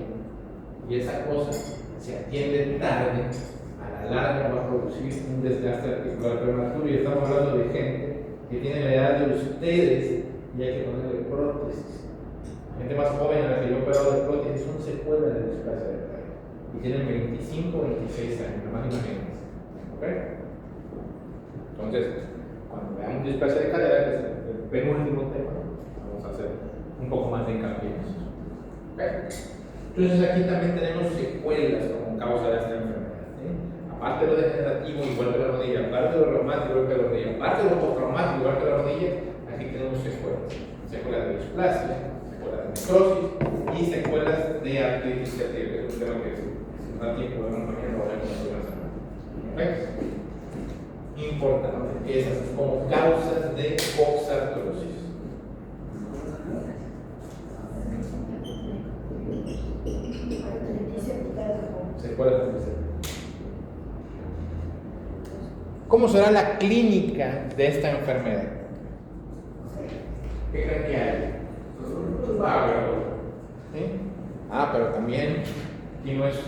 y esa cosa se atiende tarde, a la larga va a producir un desgaste articular prematuro. Y estamos hablando de gente que tiene la edad de ustedes y hay que ponerle prótesis. Gente más joven a la que yo he operado de prótesis son secuelas de displasia de cadera y tienen 25 o 26 años, nada más imagínense. ¿Ok? Entonces, cuando veamos displasia de cadera, que es el penúltimo tema, vamos a hacer un poco más de hincapié en eso. ¿Ok? Entonces, aquí también tenemos secuelas como causa de esta enfermedad. Aparte de lo degenerativo, igual que la rodilla, aparte de lo reumático, igual que la rodilla, aparte de lo postraumático, igual que la rodilla, aquí tenemos secuelas. Secuelas de displasia, secuelas de necrosis y secuelas de artritis ciática, que es un tema que si nos da tiempo de una mañana lo haremos en una semana. Importante, esas como causas de coxartrosis. Secuelas de artritis ciática. ¿Cómo será la clínica de esta enfermedad? ¿Qué creen que hay? Pero también aquí no es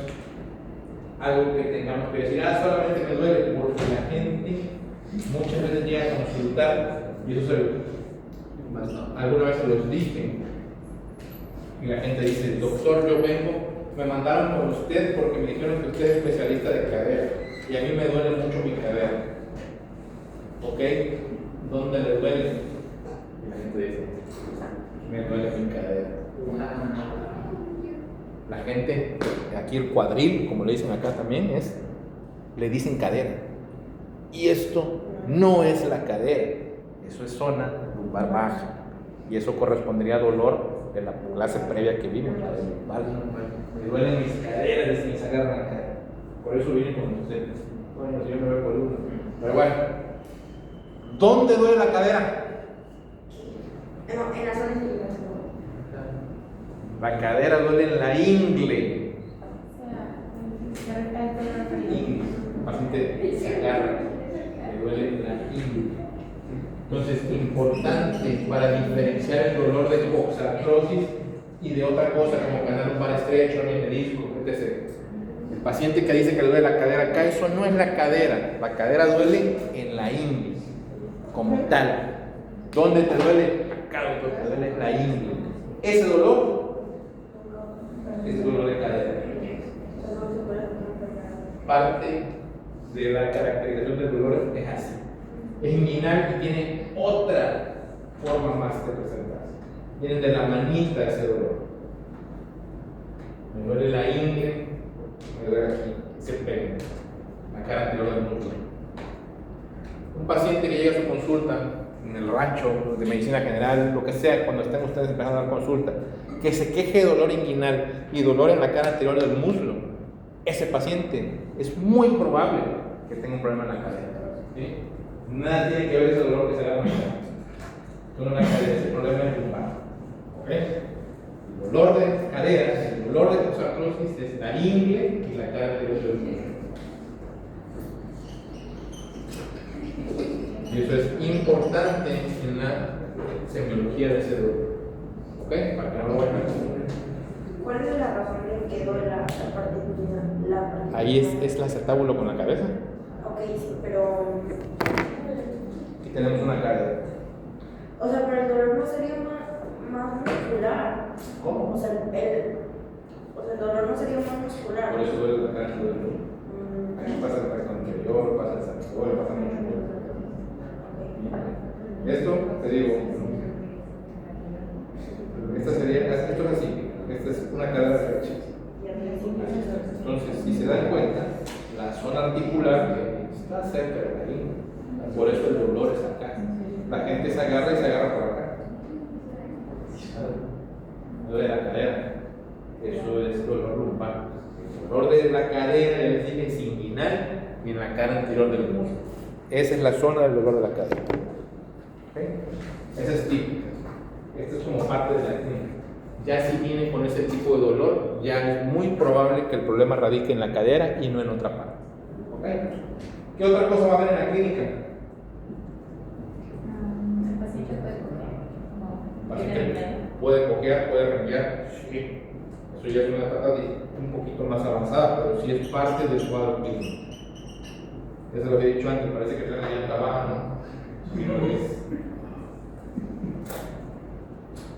algo que tengamos que decir, solamente me duele, porque la gente muchas veces llega a consultar, y eso alguna vez se los dije, y la gente dice, doctor, yo vengo, me mandaron con usted porque me dijeron que usted es especialista de cadera, y a mí me duele mucho mi cadera. ¿Ok? ¿Dónde le duele? Y la gente dice, me duele mi cadera. La gente, aquí el cuadril, como le dicen acá también, le dicen cadera. Y esto no es la cadera, eso es zona lumbar baja. Y eso correspondería a dolor de la clase previa que vimos, la de lumbar. Me duelen mis caderas y me agarran la cadera. Por eso vine con ustedes. Bueno, si yo me veo por uno. Pero bueno, ¿dónde duele la cadera? En la zona de La cadera duele en la ingle. Ingle. El paciente se agarra, le duele en la ingle. Entonces, importante para diferenciar el dolor de coxartrosis y de otra cosa como canal lumbar estrecho, menisco, etc. El paciente que dice que le duele la cadera acá, eso no es la cadera. La cadera duele en la ingle, como tal. ¿Dónde te duele? Acá, doctor, te duele en la ingle. Ese dolor es dolor de cadera. Parte de la caracterización del dolor es así. Es inguinal y tiene otra forma más de presentarse. Viene de la manita ese dolor. Me duele la ingle, me duele aquí, se pega, la cara anterior del muslo. Un paciente que llega a su consulta en el rancho de medicina general, lo que sea, cuando estén ustedes empezando a dar consulta, que se queje de dolor inguinal y dolor en la cara anterior del muslo, ese paciente es muy probable que tenga un problema en la cadera. ¿Sí? Nada tiene que ver ese dolor que se da en la cadera. Con una cadera, ese problema es lumbar. ¿Ok? El dolor de cadera, el dolor de coxartrosis es la ingle y la cara anterior del muslo. Y eso es importante en la semiología de ese dolor. ¿Ok? Para que no lo vayan a confundir. ¿Cuál es la razón de que duele la parte inguinal? Ahí es el acetábulo con la cabeza. Ok, sí, pero... Aquí tenemos una cadera. O sea, pero el dolor no sería más muscular. ¿Cómo? O sea, el dolor no sería más muscular. Por eso duele la cara del muslo. Aquí pasa el tracto anterior, pasa el satisfactorio, pasa mucho. Esto, te digo, esto es así, esta es una cadera derecha. Entonces, si se dan cuenta, la zona articular está cerca de la ingle, por eso el dolor es acá. La gente se agarra y se agarra por acá. Duele la cadera, eso es dolor lumbar. El dolor de la cadera es inguinal y en la cara anterior del muslo. Esa es la zona del dolor de la cadera. ¿Okay? Esa es típica. Esto es como parte de la clínica. Ya si viene con ese tipo de dolor, ya es muy probable que el problema radique en la cadera y no en otra parte. ¿Okay? ¿Qué otra cosa va a haber en la clínica? El paciente puede comer. El paciente puede cojear, puede renguear. Sí. Eso ya es una etapa un poquito más avanzada, pero sí es parte del cuadro clínico. Eso lo había dicho antes, parece que trae la llanta baja, ¿no? Y no lo es.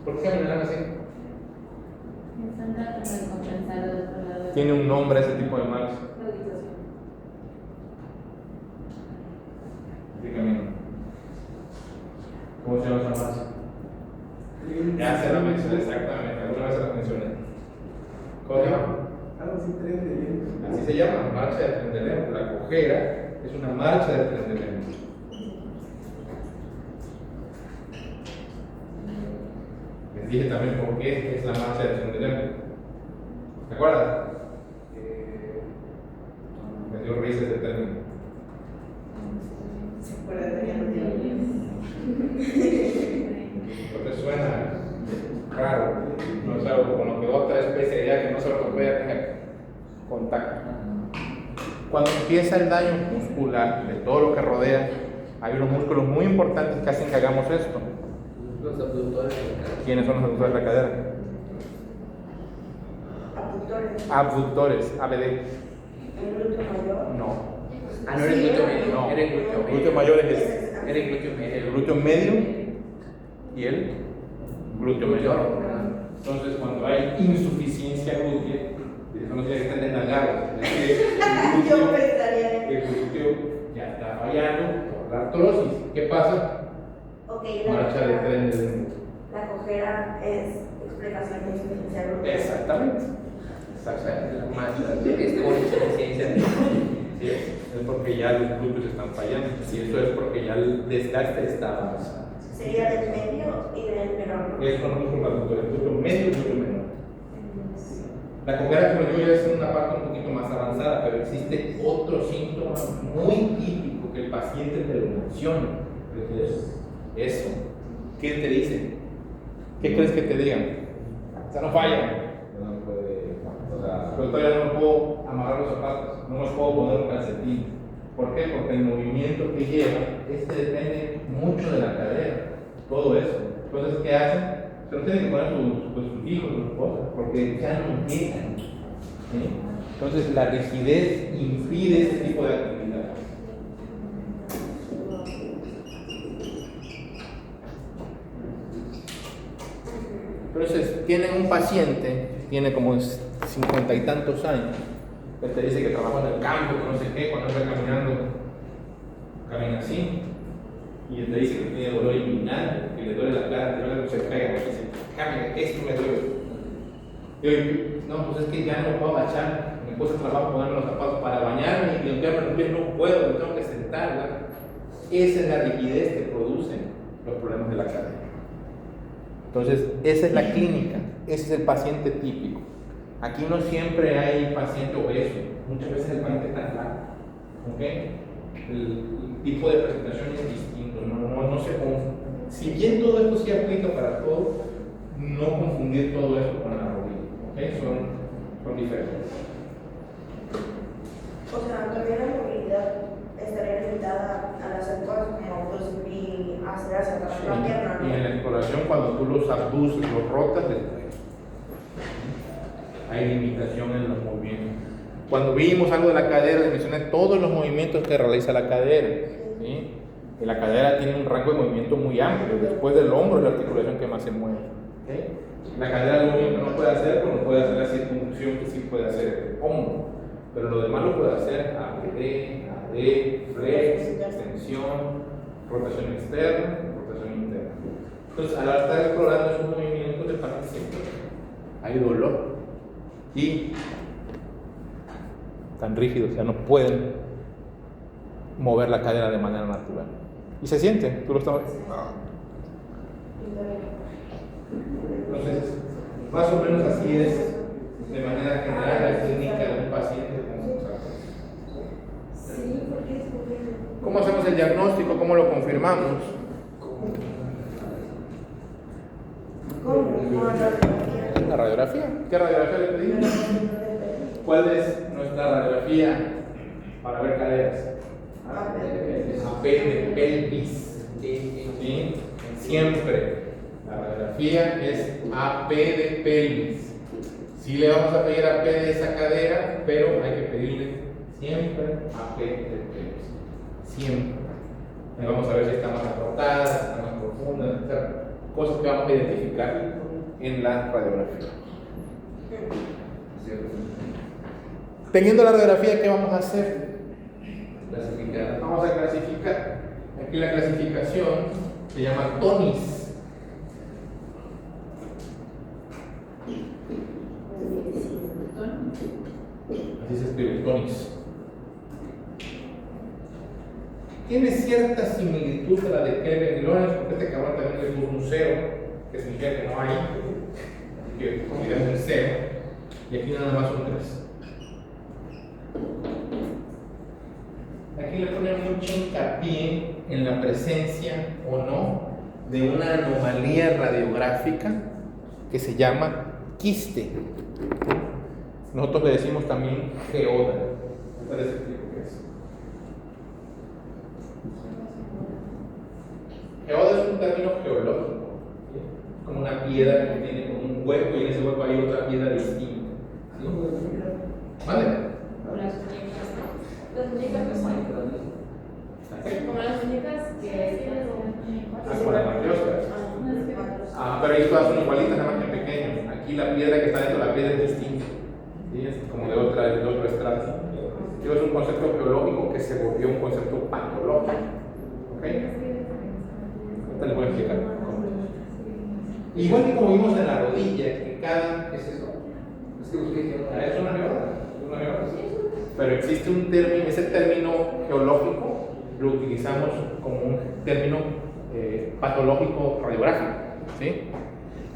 ¿Por qué caminarán así? Están tratando de compensar del otro lado. Tiene un nombre ese tipo de marcha. ¿Qué camino? ¿Cómo se llama esa marcha? Ya se la mencioné, exactamente, alguna vez se la mencioné. ¿Cómo se llama? Algo así, tren de Lemos. Así se llama, marcha del tren de Lemos. La cojera es una marcha del tren de Lemos. Es dije también por qué es la marcha de acción del nervio. ¿Te acuerdas? Me dio risa ese término. ¿Se acuerdan de que ¿No te suena raro? No sé, como que otra especie ya que no se ortopeda tenga contacto. Cuando empieza el daño muscular de todo lo que rodea, hay unos músculos muy importantes que hacen que hagamos esto. Los abductores. ¿Quiénes son los abductores de la cadera? abductores? Abductores, ABD. ¿El glúteo mayor? No. Ah, no era el glúteo medio. No. Era el glúteo El medio. glúteo mayor es Era el glúteo medio. el glúteo medio y el glúteo mayor. Entonces, cuando hay insuficiencia glútea, eso no tiene que estar desnalgado. Yo pensaría. El glúteo ya está fallando por la artrosis. ¿Qué pasa? Ok, Marcha de tren del... la cojera es explicación de insuficiencia glútea. Exactamente. La marcha de con insuficiencia. Sí, es porque ya los glúteos están fallando. Y eso es porque ya el desgaste está avanzado. Sería del medio y del menor. Es con los abductores, el glúteo medio y el glúteo menor. La cojera, como digo, ya es una parte un poquito más avanzada, pero existe otro síntoma muy típico que el paciente te lo menciona. Eso. ¿Qué te dicen? ¿Qué crees que te digan? O sea, no falla. No puede, o sea, Pero todavía no me puedo amarrar los zapatos, no me puedo poner un calcetín. ¿Por qué? Porque el movimiento que lleva, depende mucho de la cadera, todo eso. Entonces, ¿qué hacen? Se lo tienen que poner sus hijos, sus esposas, porque ya no llegan. ¿Sí? Entonces, la rigidez impide ese tipo de actividad. Entonces, tienen un paciente, tiene como 50 y tantos años, él te dice que trabaja en el campo, que no sé qué, cuando está caminando, camina así, y él te dice que tiene dolor inguinal, que le duele la cara, que se pega, que dice, camina, esto me duele. Y yo, no, pues es que ya no me puedo agachar, me cuesta trabajo ponerme los zapatos para bañarme y limpiarme los pies, no puedo, me tengo que sentar, ¿verdad? Esa es la rigidez que producen los problemas de la cadera. Entonces, esa es la clínica, ese es el paciente típico. Aquí no siempre hay paciente obeso, muchas veces el paciente está flaco. ¿Okay? El tipo de presentación es distinto, no se confunde. Si bien todo esto sí aplica para todo, no confundir todo esto con la rodilla. ¿Okay? Son diferentes. O sea, también la movilidad estaría limitada al hacer cosas como pues, y hacer la pierna, Y ¿no? en la exploración, cuando tú los abduces, los rotas, hay limitación en los movimientos. Cuando vimos algo de la cadera, les mencioné todos los movimientos que realiza la cadera. ¿Sí? Y la cadera tiene un rango de movimiento muy amplio. Después del hombro es la articulación que más se mueve. ¿Okay? La cadera lo único que no puede hacer, pues no puede hacer la circunfusión que sí puede hacer el hombro. Pero lo demás lo puede hacer ABD, AD, flex, extensión, rotación externa, rotación interna. Entonces, al estar explorando esos movimientos de paciente, hay dolor y tan rígidos, ya no pueden mover la cadera de manera natural. Y se siente, tú lo estás. Entonces, más o menos así es, de manera general, la clínica de un paciente con Sí, porque es posible. ¿Cómo hacemos el diagnóstico? ¿Cómo lo confirmamos? ¿Cómo? ¿La radiografía? ¿Qué radiografía le pedimos? ¿Cuál es nuestra radiografía para ver caderas? AP de pelvis. ¿Sí? Siempre. La radiografía es AP de pelvis. Sí le vamos a pedir AP de esa cadera, pero hay que pedirle siempre AP de pelvis. Siempre. Y vamos a ver si está más acortada, si está más profunda, etc. Cosas que vamos a identificar en la radiografía. Teniendo la radiografía, ¿qué vamos a hacer? Clasificar. Vamos a clasificar. Aquí la clasificación se llama TONIS. Así se escribe, TONIS. Tiene cierta similitud a la de Kelvin y Lorentz, porque este cabrón también le puso un 0, que significa que no hay, así que consideramos un 0, y aquí nada más un 3. Aquí le ponen mucho hincapié en la presencia o no de una anomalía radiográfica que se llama quiste. Nosotros le decimos también geoda. ¿Qué les explico qué es? Geoda es un término geológico, ¿sí? Como una piedra que tiene como un hueco y en ese hueco hay otra piedra distinta. ¿Sí? ¿Vale? Las muñecas que son. Como las muñecas que Como las matrioscas. Pero ahí todas son igualitas, nada más que pequeñas. Aquí la piedra que está dentro de la piedra es distinta. ¿Sí? Es como de otro estrato. Es un concepto geológico que se volvió un concepto patológico. ¿Ok? Ahorita les voy a explicar cómo es. Igual que como vimos en la rodilla, que cada... ¿Qué es eso? Es que busqué geoda. Es una geoda. Pero existe un término, ese término geológico lo utilizamos como un término patológico radiográfico. ¿Sí?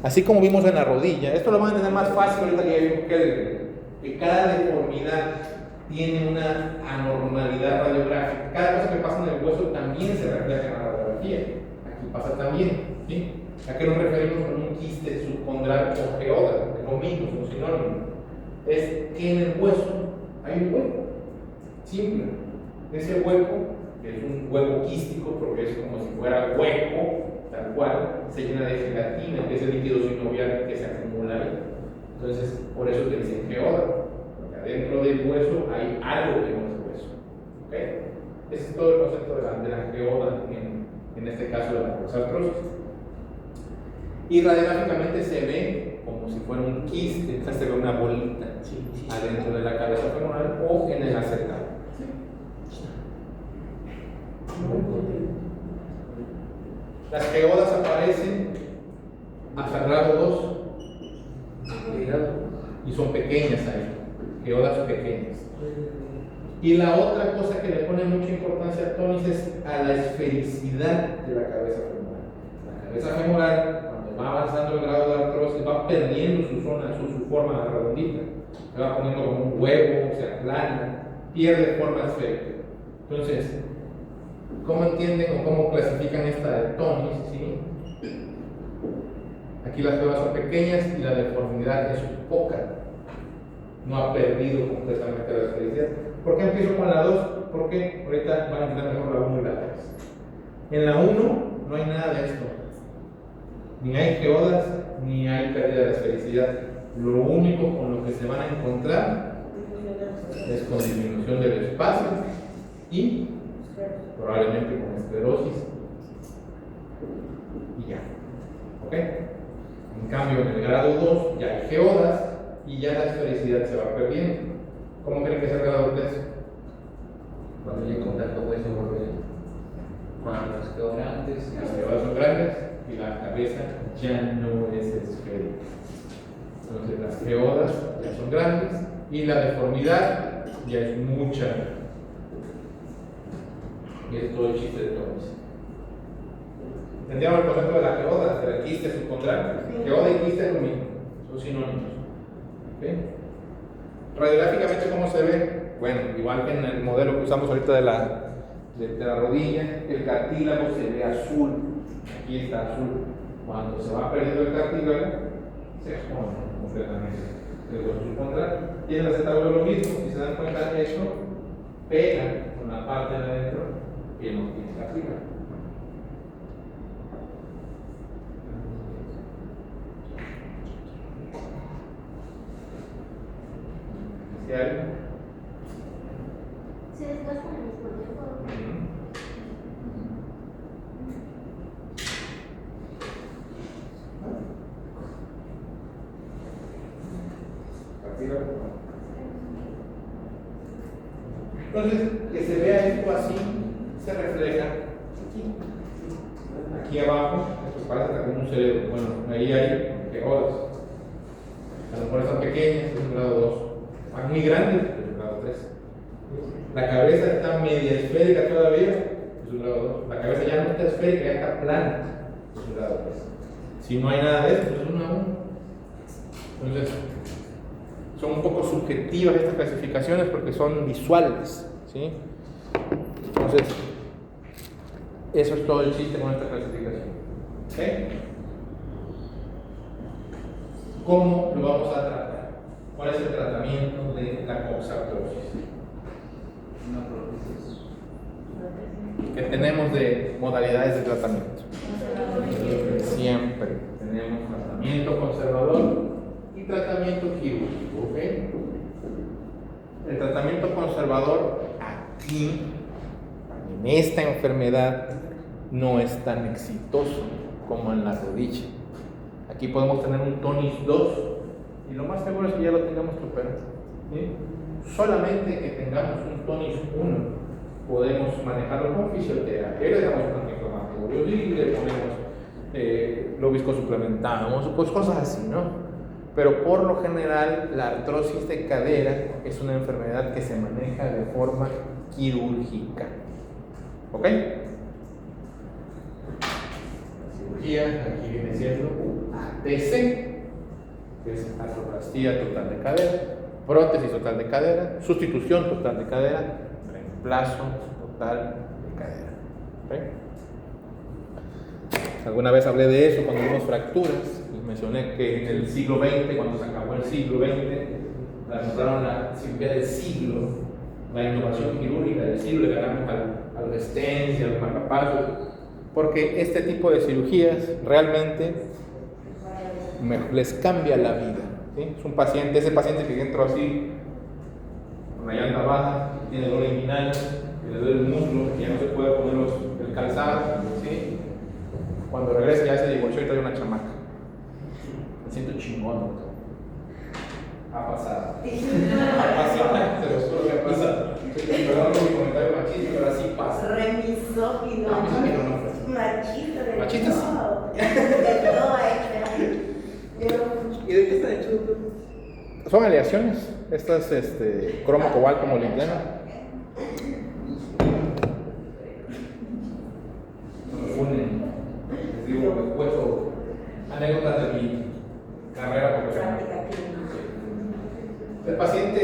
Así como vimos en la rodilla, esto lo van a entender más fácil ahorita que ya vimos que cada deformidad tiene una anormalidad radiográfica. Cada cosa que pasa en el hueso también se refleja en la radiografía. Aquí pasa también. ¿Sí? ¿A qué nos referimos con un quiste subcondral o geoda? Es lo mismo, es un sinónimo. Es que en el hueso hay un hueco. Simple. Ese hueco es un hueco quístico porque es como si fuera hueco, tal cual, se llena de gelatina, que es el líquido sinovial que se acumula ahí. Entonces, por eso te dicen geoda, porque adentro del hueso hay algo que no es hueso. ¿Ok? Ese es todo el concepto de la geoda en este caso de la artrosis. Y radiográficamente se ve como si fuera un quiste, o sea, se ve una bolita adentro de la cabeza femoral o en el acetato. Las geodas aparecen hasta el grado 2 y son pequeñas ahí, geodas pequeñas. Y la otra cosa que le pone mucha importancia a Tonis es a la esfericidad de la cabeza femoral. La cabeza femoral, cuando va avanzando el grado de artrosis, va perdiendo su forma redondita, se va poniendo como un huevo, o sea, plana, pierde forma esférica. Entonces, ¿cómo entienden o cómo clasifican esta de Tonis? ¿Sí? Aquí las geodas son pequeñas y la deformidad es poca. No ha perdido completamente la esfericidad. ¿Por qué empiezo con la 2? Porque ahorita van a entender mejor la 1 y la 3. En la 1 no hay nada de esto. Ni hay geodas, ni hay pérdida de esfericidad. Lo único con lo que se van a encontrar es con disminución del espacio y probablemente con esclerosis y ya. ¿Ok? En cambio, en el grado 2 ya hay geodas y ya la esfericidad se va perdiendo. ¿Cómo creen que es el grado 3? Cuando ya contacto hueso cuando las quedó grandes. Las geodas son grandes y la cabeza ya no es esférica. Entonces las geodas ya son grandes y la deformidad ya es mucha. Y es todo el chiste de Tonis. ¿Entendieron el concepto de la geoda? De la quiste subcondral. Geoda y quiste es lo mismo, son sinónimos. ¿Okay? Radiográficamente, ¿cómo se ve? Bueno, igual que en el modelo que usamos ahorita de la rodilla, el cartílago se ve azul. Aquí está azul. Cuando se va perdiendo el cartílago, se expone completamente el hueso subcondral. Y en el acetábulo lo mismo. Si se dan cuenta, esto pega con la parte de adentro que no tiene cartílago. ¿Sí hay algo? Se desgastan al mismo tiempo. Entonces, que se vea esto así, se refleja aquí abajo. Esto parece como un cerebro. Bueno, ahí hay geodas. A lo mejor están pequeñas, es un grado 2. Están muy grandes, es un grado 3. La cabeza está media esférica todavía, es un grado 2. La cabeza ya no está esférica, ya está plana, es un grado 3. Si no hay nada de eso, pues es 1 a 1. Entonces, son un poco subjetivas estas clasificaciones porque son visuales, ¿sí? Entonces, eso es todo el chiste con esta clasificación. ¿Ok? ¿Cómo lo vamos a tratar? ¿Cuál es el tratamiento de la coxartrosis? Una prótesis. ¿Qué tenemos de modalidades de tratamiento? Siempre tenemos tratamiento conservador y tratamiento quirúrgico, ¿ok? El tratamiento conservador aquí, en esta enfermedad, no es tan exitoso como en la rodilla. Aquí podemos tener un tonis 2 y lo más seguro es que ya lo tengamos superado, ¿sí? Solamente que tengamos un tonis 1 podemos manejarlo con fisioterapia, le damos un antiinflamatorio y le ponemos lobisco suplementado, pues cosas así, ¿no? Pero por lo general la artrosis de cadera es una enfermedad que se maneja de forma quirúrgica, ¿ok? La cirugía aquí viene siendo ATC, que es artroplastía total de cadera, prótesis total de cadera, sustitución total de cadera, reemplazo total de cadera, ¿ok? Alguna vez hablé de eso cuando vimos fracturas. Les mencioné que en el siglo XX, cuando se acabó el siglo XX, nombraron la cirugía del siglo, la innovación quirúrgica del siglo, le ganamos al Stents y al marcapasos, porque este tipo de cirugías realmente les cambia la vida, ¿sí? Es un paciente, ese paciente que entró así, con la llanta baja, tiene dolor inguinal, que le duele el muslo, que ya no se puede poner el calzado, ¿sí? Cuando regresa ya se divorció y trae una chamaca. Me siento chingón, doctor. Ha pasado. Ha pasado, se los juro que ha pasado. Perdón por mi comentario machista, pero así pasa. Remisógino. No, misógino no. Machista de Machista sí. todo. De todo hecho. ¿Y de qué está hecho, doctor? Son aleaciones. Estas cromo, cobalto, molibdeno. Unen. Les digo, les cuento anécdotas de mi carrera profesional. El paciente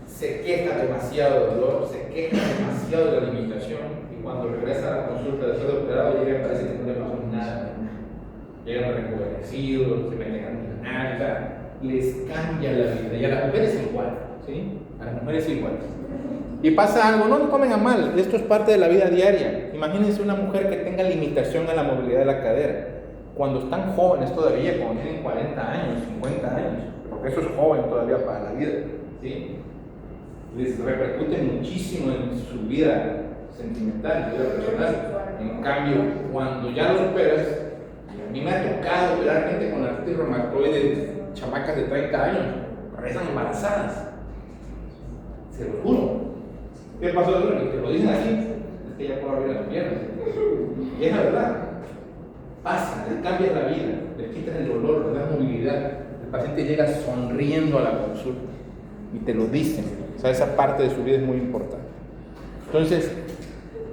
se queja demasiado de dolor, se queja demasiado de la limitación y cuando regresa a la consulta después de operado llega y parece que no le pasó nada. Llegan rejuvenecidos, se meten a minar, o sea, les cambia la vida. Y a las mujeres igual, ¿sí? A las mujeres igual. Y pasa algo, no lo tomen a mal, esto es parte de la vida diaria. Imagínense una mujer que tenga limitación a la movilidad de la cadera. Cuando están jóvenes todavía, cuando tienen 40 años, 50 años, porque eso es joven todavía para la vida, ¿sí? Les repercute muchísimo en su vida sentimental, vida personal. En cambio, cuando ya lo superas, a mí me ha tocado operar gente con artritis reumatoide, chamacas de 30 años, regresan embarazadas. Se lo juro. ¿Qué pasó? Que lo dicen así, es que ya puedo abrir las piernas. Y es la verdad. Pasa, les cambias la vida, les quitas el dolor, les das movilidad. El paciente llega sonriendo a la consulta y te lo dicen. O sea, esa parte de su vida es muy importante. Entonces,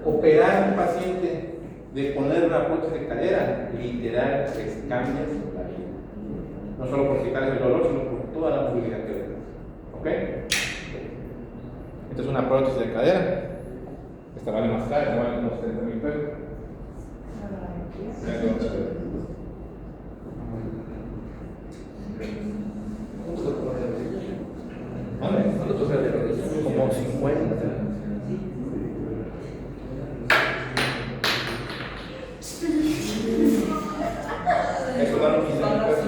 operar a un paciente de poner una prótesis de cadera, literal, les cambias la vida. No solo por quitarles el dolor, sino por toda la movilidad que le das. ¿Ok? Esta es una prótesis de cadera. Esta vale más cara, vale unos 30,000 pesos. Como 50. Eso da un 15,000 pesos.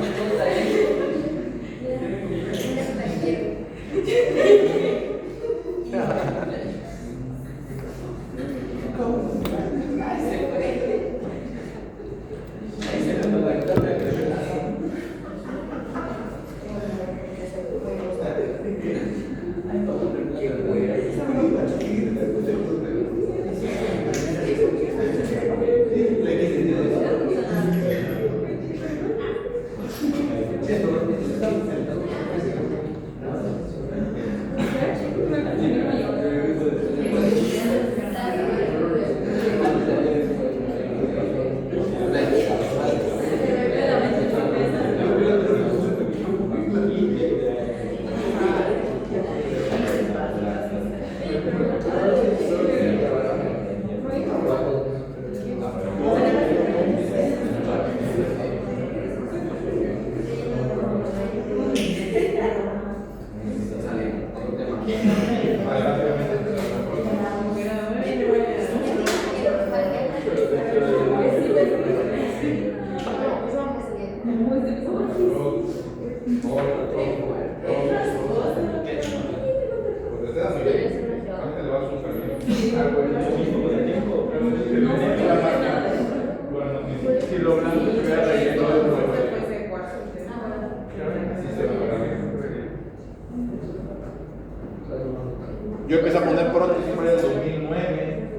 Si lo blanco se hubiera relleno de nuevo. Yo empecé a poner prótesis por el 2009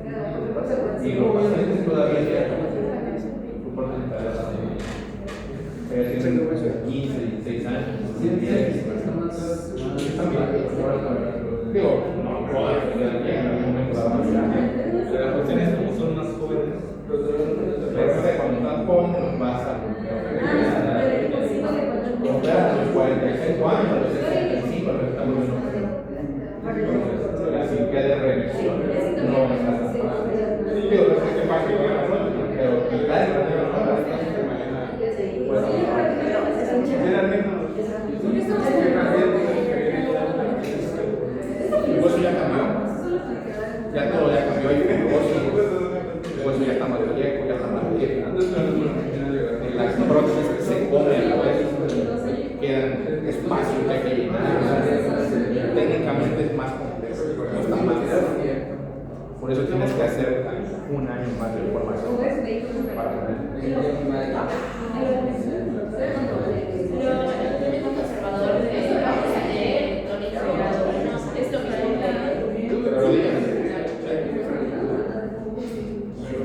y los pacientes todavía su prótesis de 15, 16 años. Digo, no puedo estudiar bien en algún momento pero las cuestiones como son más jóvenes, cuando están jóvenes vas a a los 45 años, a los 65, a los que estamos en la cirugía de revisión no está tan fácil. Digo, no sé qué fácil que la prótesis, pero quitar el problema no la el negocio ya cambió. Ya todo ya cambió. El negocio ya está más viejo, ya está más viejo. Las prótesis que se comen a la vez quedan espacios que hay que llenar. Técnicamente es más complejo, no está más. Por eso tienes que hacer un año más de formación para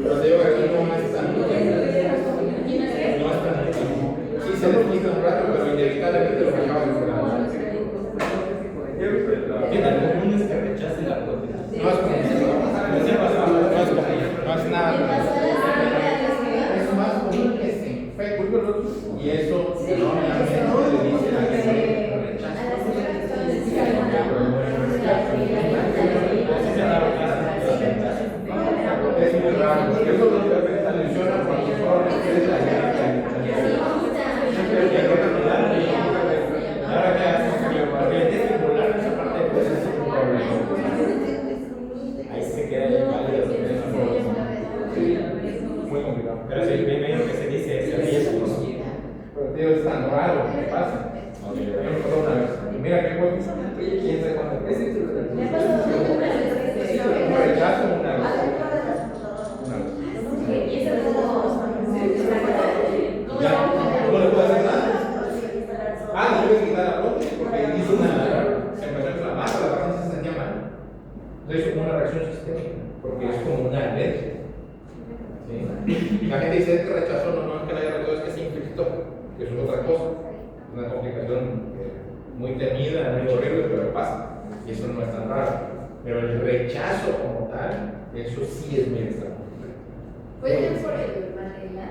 pero digo que aquí no es tan sí se les quita un rato, pero inevitablemente lo que acaba de hacer. ¿Tiene comunes que rechacen la prótesis? No es común. No es nada común. Es más común que se infecte y eso normalmente le dice a que rechaza. Es muy raro, porque eso no se menciona cuando ustedes la ahora que hacen, porque le tienen que volar esa parte de cosas es un problema. Ahí se queda el válido. Muy complicado. Pero sí, primero que se dice es el riesgo. Pero tío, es tan raro que pasa. Una vez. Mira qué bueno. ¿Quién sabe cuánto? Un rechazo una vez. Ya, no le puedo hacer nada. No puedes quitar la prótesis porque hizo se empezó a inflamar, la prótesis se sentía mal. Entonces es como una reacción sistémica, porque es como una alergia. ¿Sí? La gente dice que rechazó, no es que la haya rechazado, es que se infectó, que eso es otra cosa. Una complicación muy temida, muy horrible, pero pasa. Y eso no es tan raro. Pero el rechazo como tal, eso sí es muy extraño. ¿Puede ser por el material?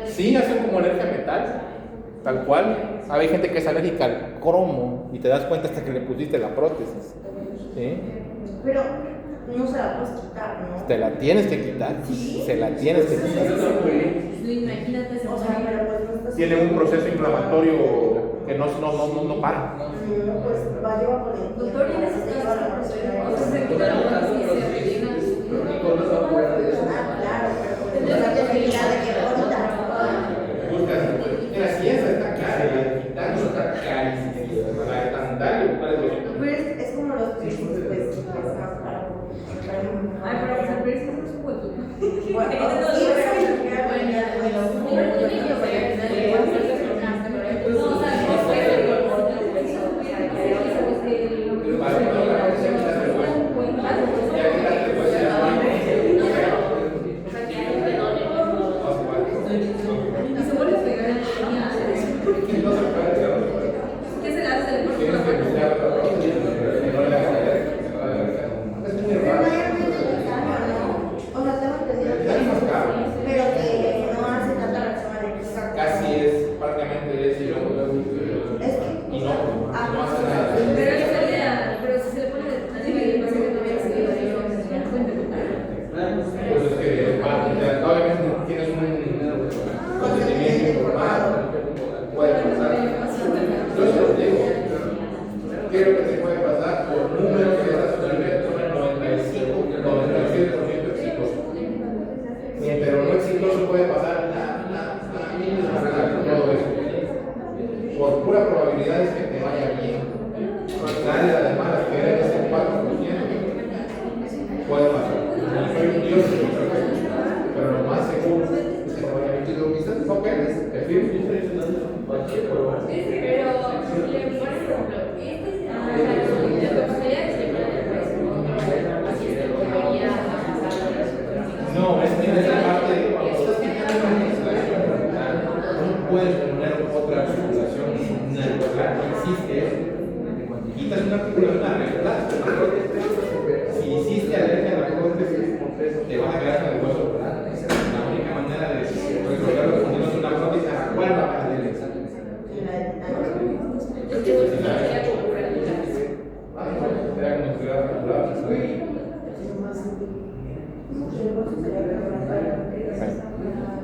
Sí, hacen como alergia a metal, tal cual. Hay gente que es alérgica al cromo y te das cuenta hasta que le pusiste la prótesis. ¿Sí? Pero no se la puedes quitar, ¿no? Te la tienes que quitar. ¿Sí? Se la tienes que quitar. Imagínate, O sea, pero pues no está. Tiene un proceso inflamatorio que no para. No, pues va a llevar por el. doctor, y en esos casos, se quita la prótesis y se rellena. Claro, pero pues la posibilidad de que ahorita. Mira, si esa está cara, la de quitar no está carísima. La de tantal, Pero es como los piercings, pues es más caro. Ay, pero el piercing no es un huequito. Bueno, sí, ¿Qué se le hace? o sea, tengo entendido que Ok, Pero, por ejemplo, la posibilidad de siempre del paciente debería pasar. no, es en esa parte de cuando estás quitando una instalación frontal, no puedes poner otra articulación natural, no existe eso. Quitas una articulación a reemplazo. Si hiciste alergia a la prótesis, te vas a quedar con el hueso plano. La única manera de resolverlo es poniendo una prótesis a la cual va a perder el examen.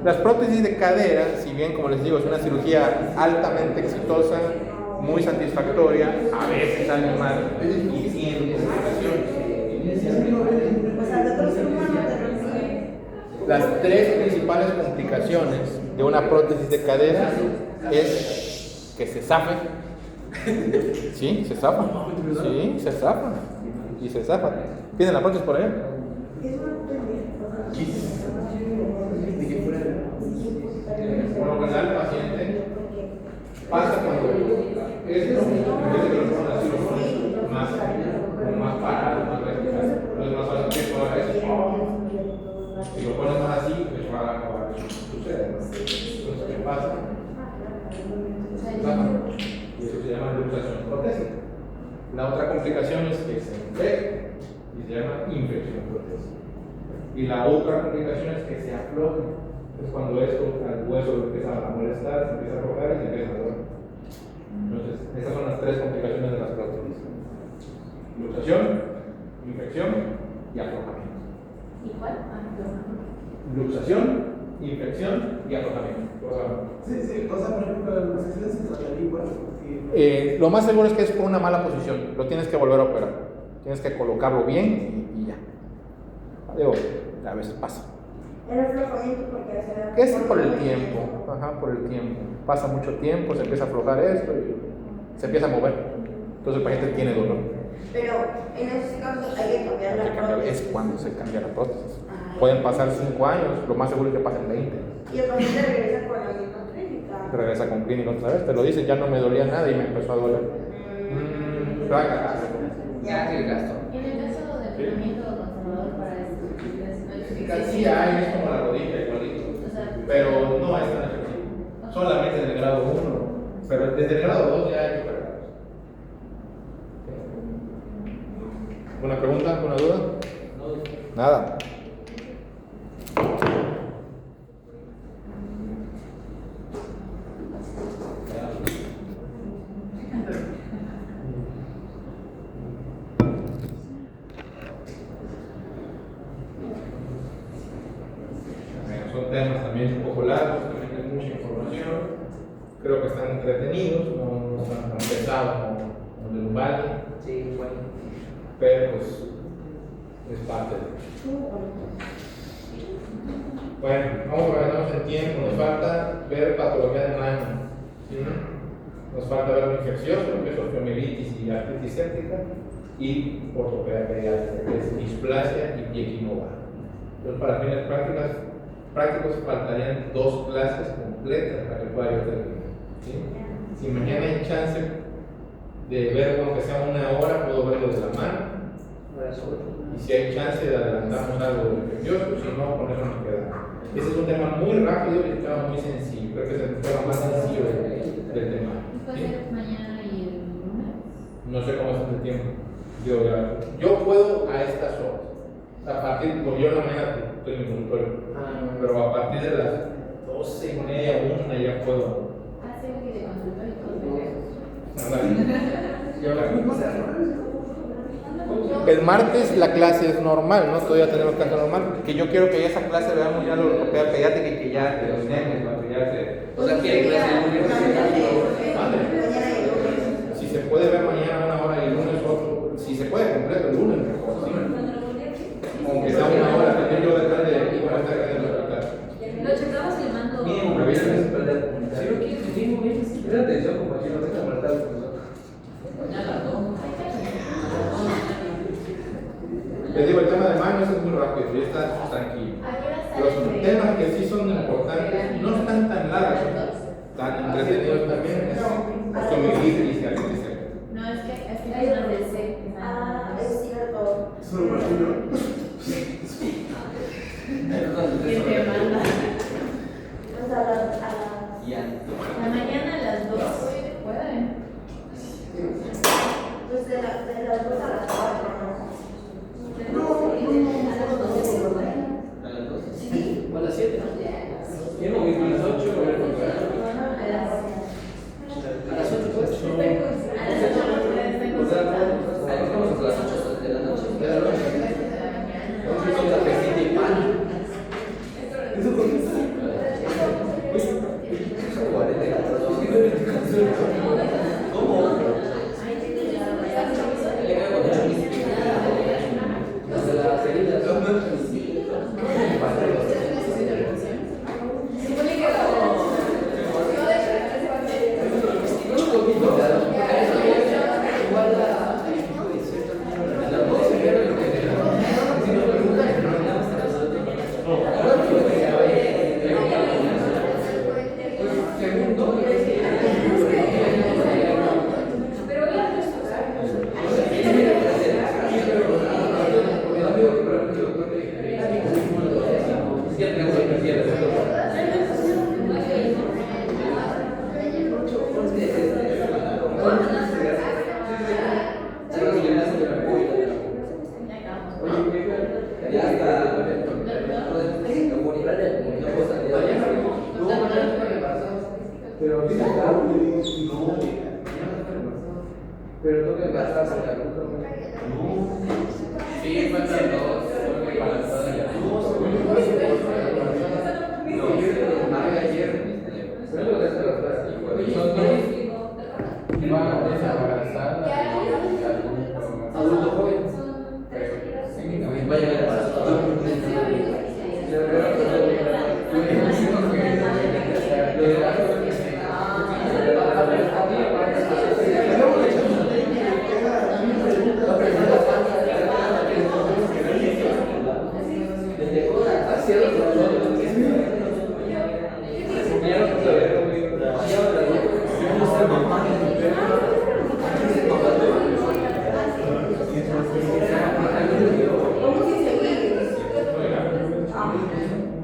Las prótesis de cadera, si bien como les digo es una cirugía altamente exitosa, muy satisfactoria, a veces salen mal y tienen complicaciones. Las tres principales complicaciones de una prótesis de cadera es que se zafe. Sí, se zafa. Sí, se zafa. Y se zafa. ¿Tienen la prótesis por ahí? Por lo general, el paciente pasa cuando esto, en vez de que lo pongan así, lo ponen más parado, más vertical. No es más fácil que toda eso. Si lo pones más así, pues va a suceder. Entonces, ¿qué pasa? Y eso se llama luxación protésica. La otra complicación es que se infecta y se llama infección protésica. Y la otra complicación es que se afloja. Es cuando esto al hueso lo empieza a molestar, se empieza a aflojar y se empieza a doler. Entonces, esas son las tres complicaciones de las prótesis: luxación, infección y aflojamiento. ¿Y cuál? Luxación, infección y aflojamiento. Sí, o sea, por ejemplo, los accidentes se trataría igual. Porque... Lo más seguro es que es por una mala posición. Lo tienes que volver a operar. Tienes que colocarlo bien y ya. Digo, a veces pasa. El aflojamiento porque Es por el tiempo. Ajá, por el tiempo. Pasa mucho tiempo, se empieza a aflojar esto y se empieza a mover. Entonces el paciente tiene dolor. Pero en esos casos hay que cambiar la prótesis. Es cuando se cambia la prótesis. Pueden pasar 5 años, lo más seguro es que pasen 20. Y el paciente regresa con la misma clínica. Regresa con clínica otra vez, te lo dice, ya no me dolía nada y me empezó a doler. Ya, el gasto. En el caso de tratamiento conservador para esto, Sí hay, es como la rodilla igualito, pero no es tan efectivo. Solamente en el grado 1, pero desde el grado 2 ya hay que operar. ¿Una pregunta? ¿Alguna duda? Nada. Son temas también un poco largos, también hay mucha información. Creo que están entretenidos, no están tan pesados como el lumbar. Sí, bueno. Pero pues es parte de. Bueno, vamos a organizarnos en tiempo. Nos falta ver patología de mano. ¿Sí? Nos falta ver lo infeccioso, que es osteomielitis y artritis séptica, y ortopedia pediátrica, que es displasia y pie equinovar. Entonces, para fines prácticos faltarían 2 clases completas para que pueda yo terminar. ¿Sí? Si mañana hay chance de ver aunque sea 1 hora, puedo verlo de la mano. Y si hay chance de adelantarnos algo de infeccioso, si no, con eso nos queda. Ese es un tema muy rápido y un tema muy sencillo. Creo que es el tema más sencillo del tema. ¿Puede ser mañana y el lunes? No sé cómo es el tiempo. Yo puedo a estas horas. A partir, porque yo en la mañana estoy en mi consultorio. Pero a partir de las 12:30, 1 ya puedo. Hace un video consultorio El martes la clase es normal, ¿no? Todavía tenemos clase normal. Que yo quiero que esa clase veamos ya la ortopedia pediátrica y que ya terminemos, cuando ya se. O sea, que clase Si se puede ver mañana 1 hora y el lunes otro. Si se puede completo el lunes, mejor, ¿sí? Aunque sea 1 hora, también yo depende de cómo está cayendo la clase. Lo checamos y le mando. mínimo revisiones para la comunidad. Si no quieres, mínimo, presta atención como si no te molestar al profesor. Les digo, el tema de manos es muy rápido, ya está tranquilo. ¿A qué hora Los temas que sí son importantes no están tan largos, tan entretenidos también. Es convivir y ser. No, es que hay una del C. Es cierto. Solo Martino. ¿Quién te manda? Pues a La mañana a las 2. ¿Pueden? pues de las 2 a las 4. Sí. ¿O a las 7? ¿Quién no vive a las 8? ¿A las 8 pues? A las 8 no pueden estar con cita. Ahí vamos a las 8 de la noche. De la noche. Vamos a ir con cafecito y pan. Eso con ¿Cómo? Le veo mucho mis de la salida. Pero tengo que gastarse la ruta. Sí, faltan 2. No, yo marqué ayer. Pero lo que hace las cosas. Son 2. Va a desembarazar adulto joven. Vaya a embarazada.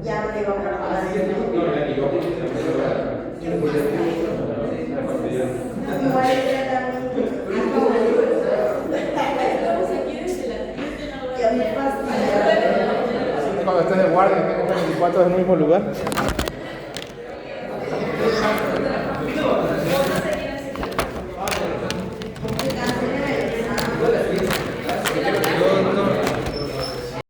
Ya no le iba a preparar. Cuando estés de guardia, tengo 24 en el mismo lugar.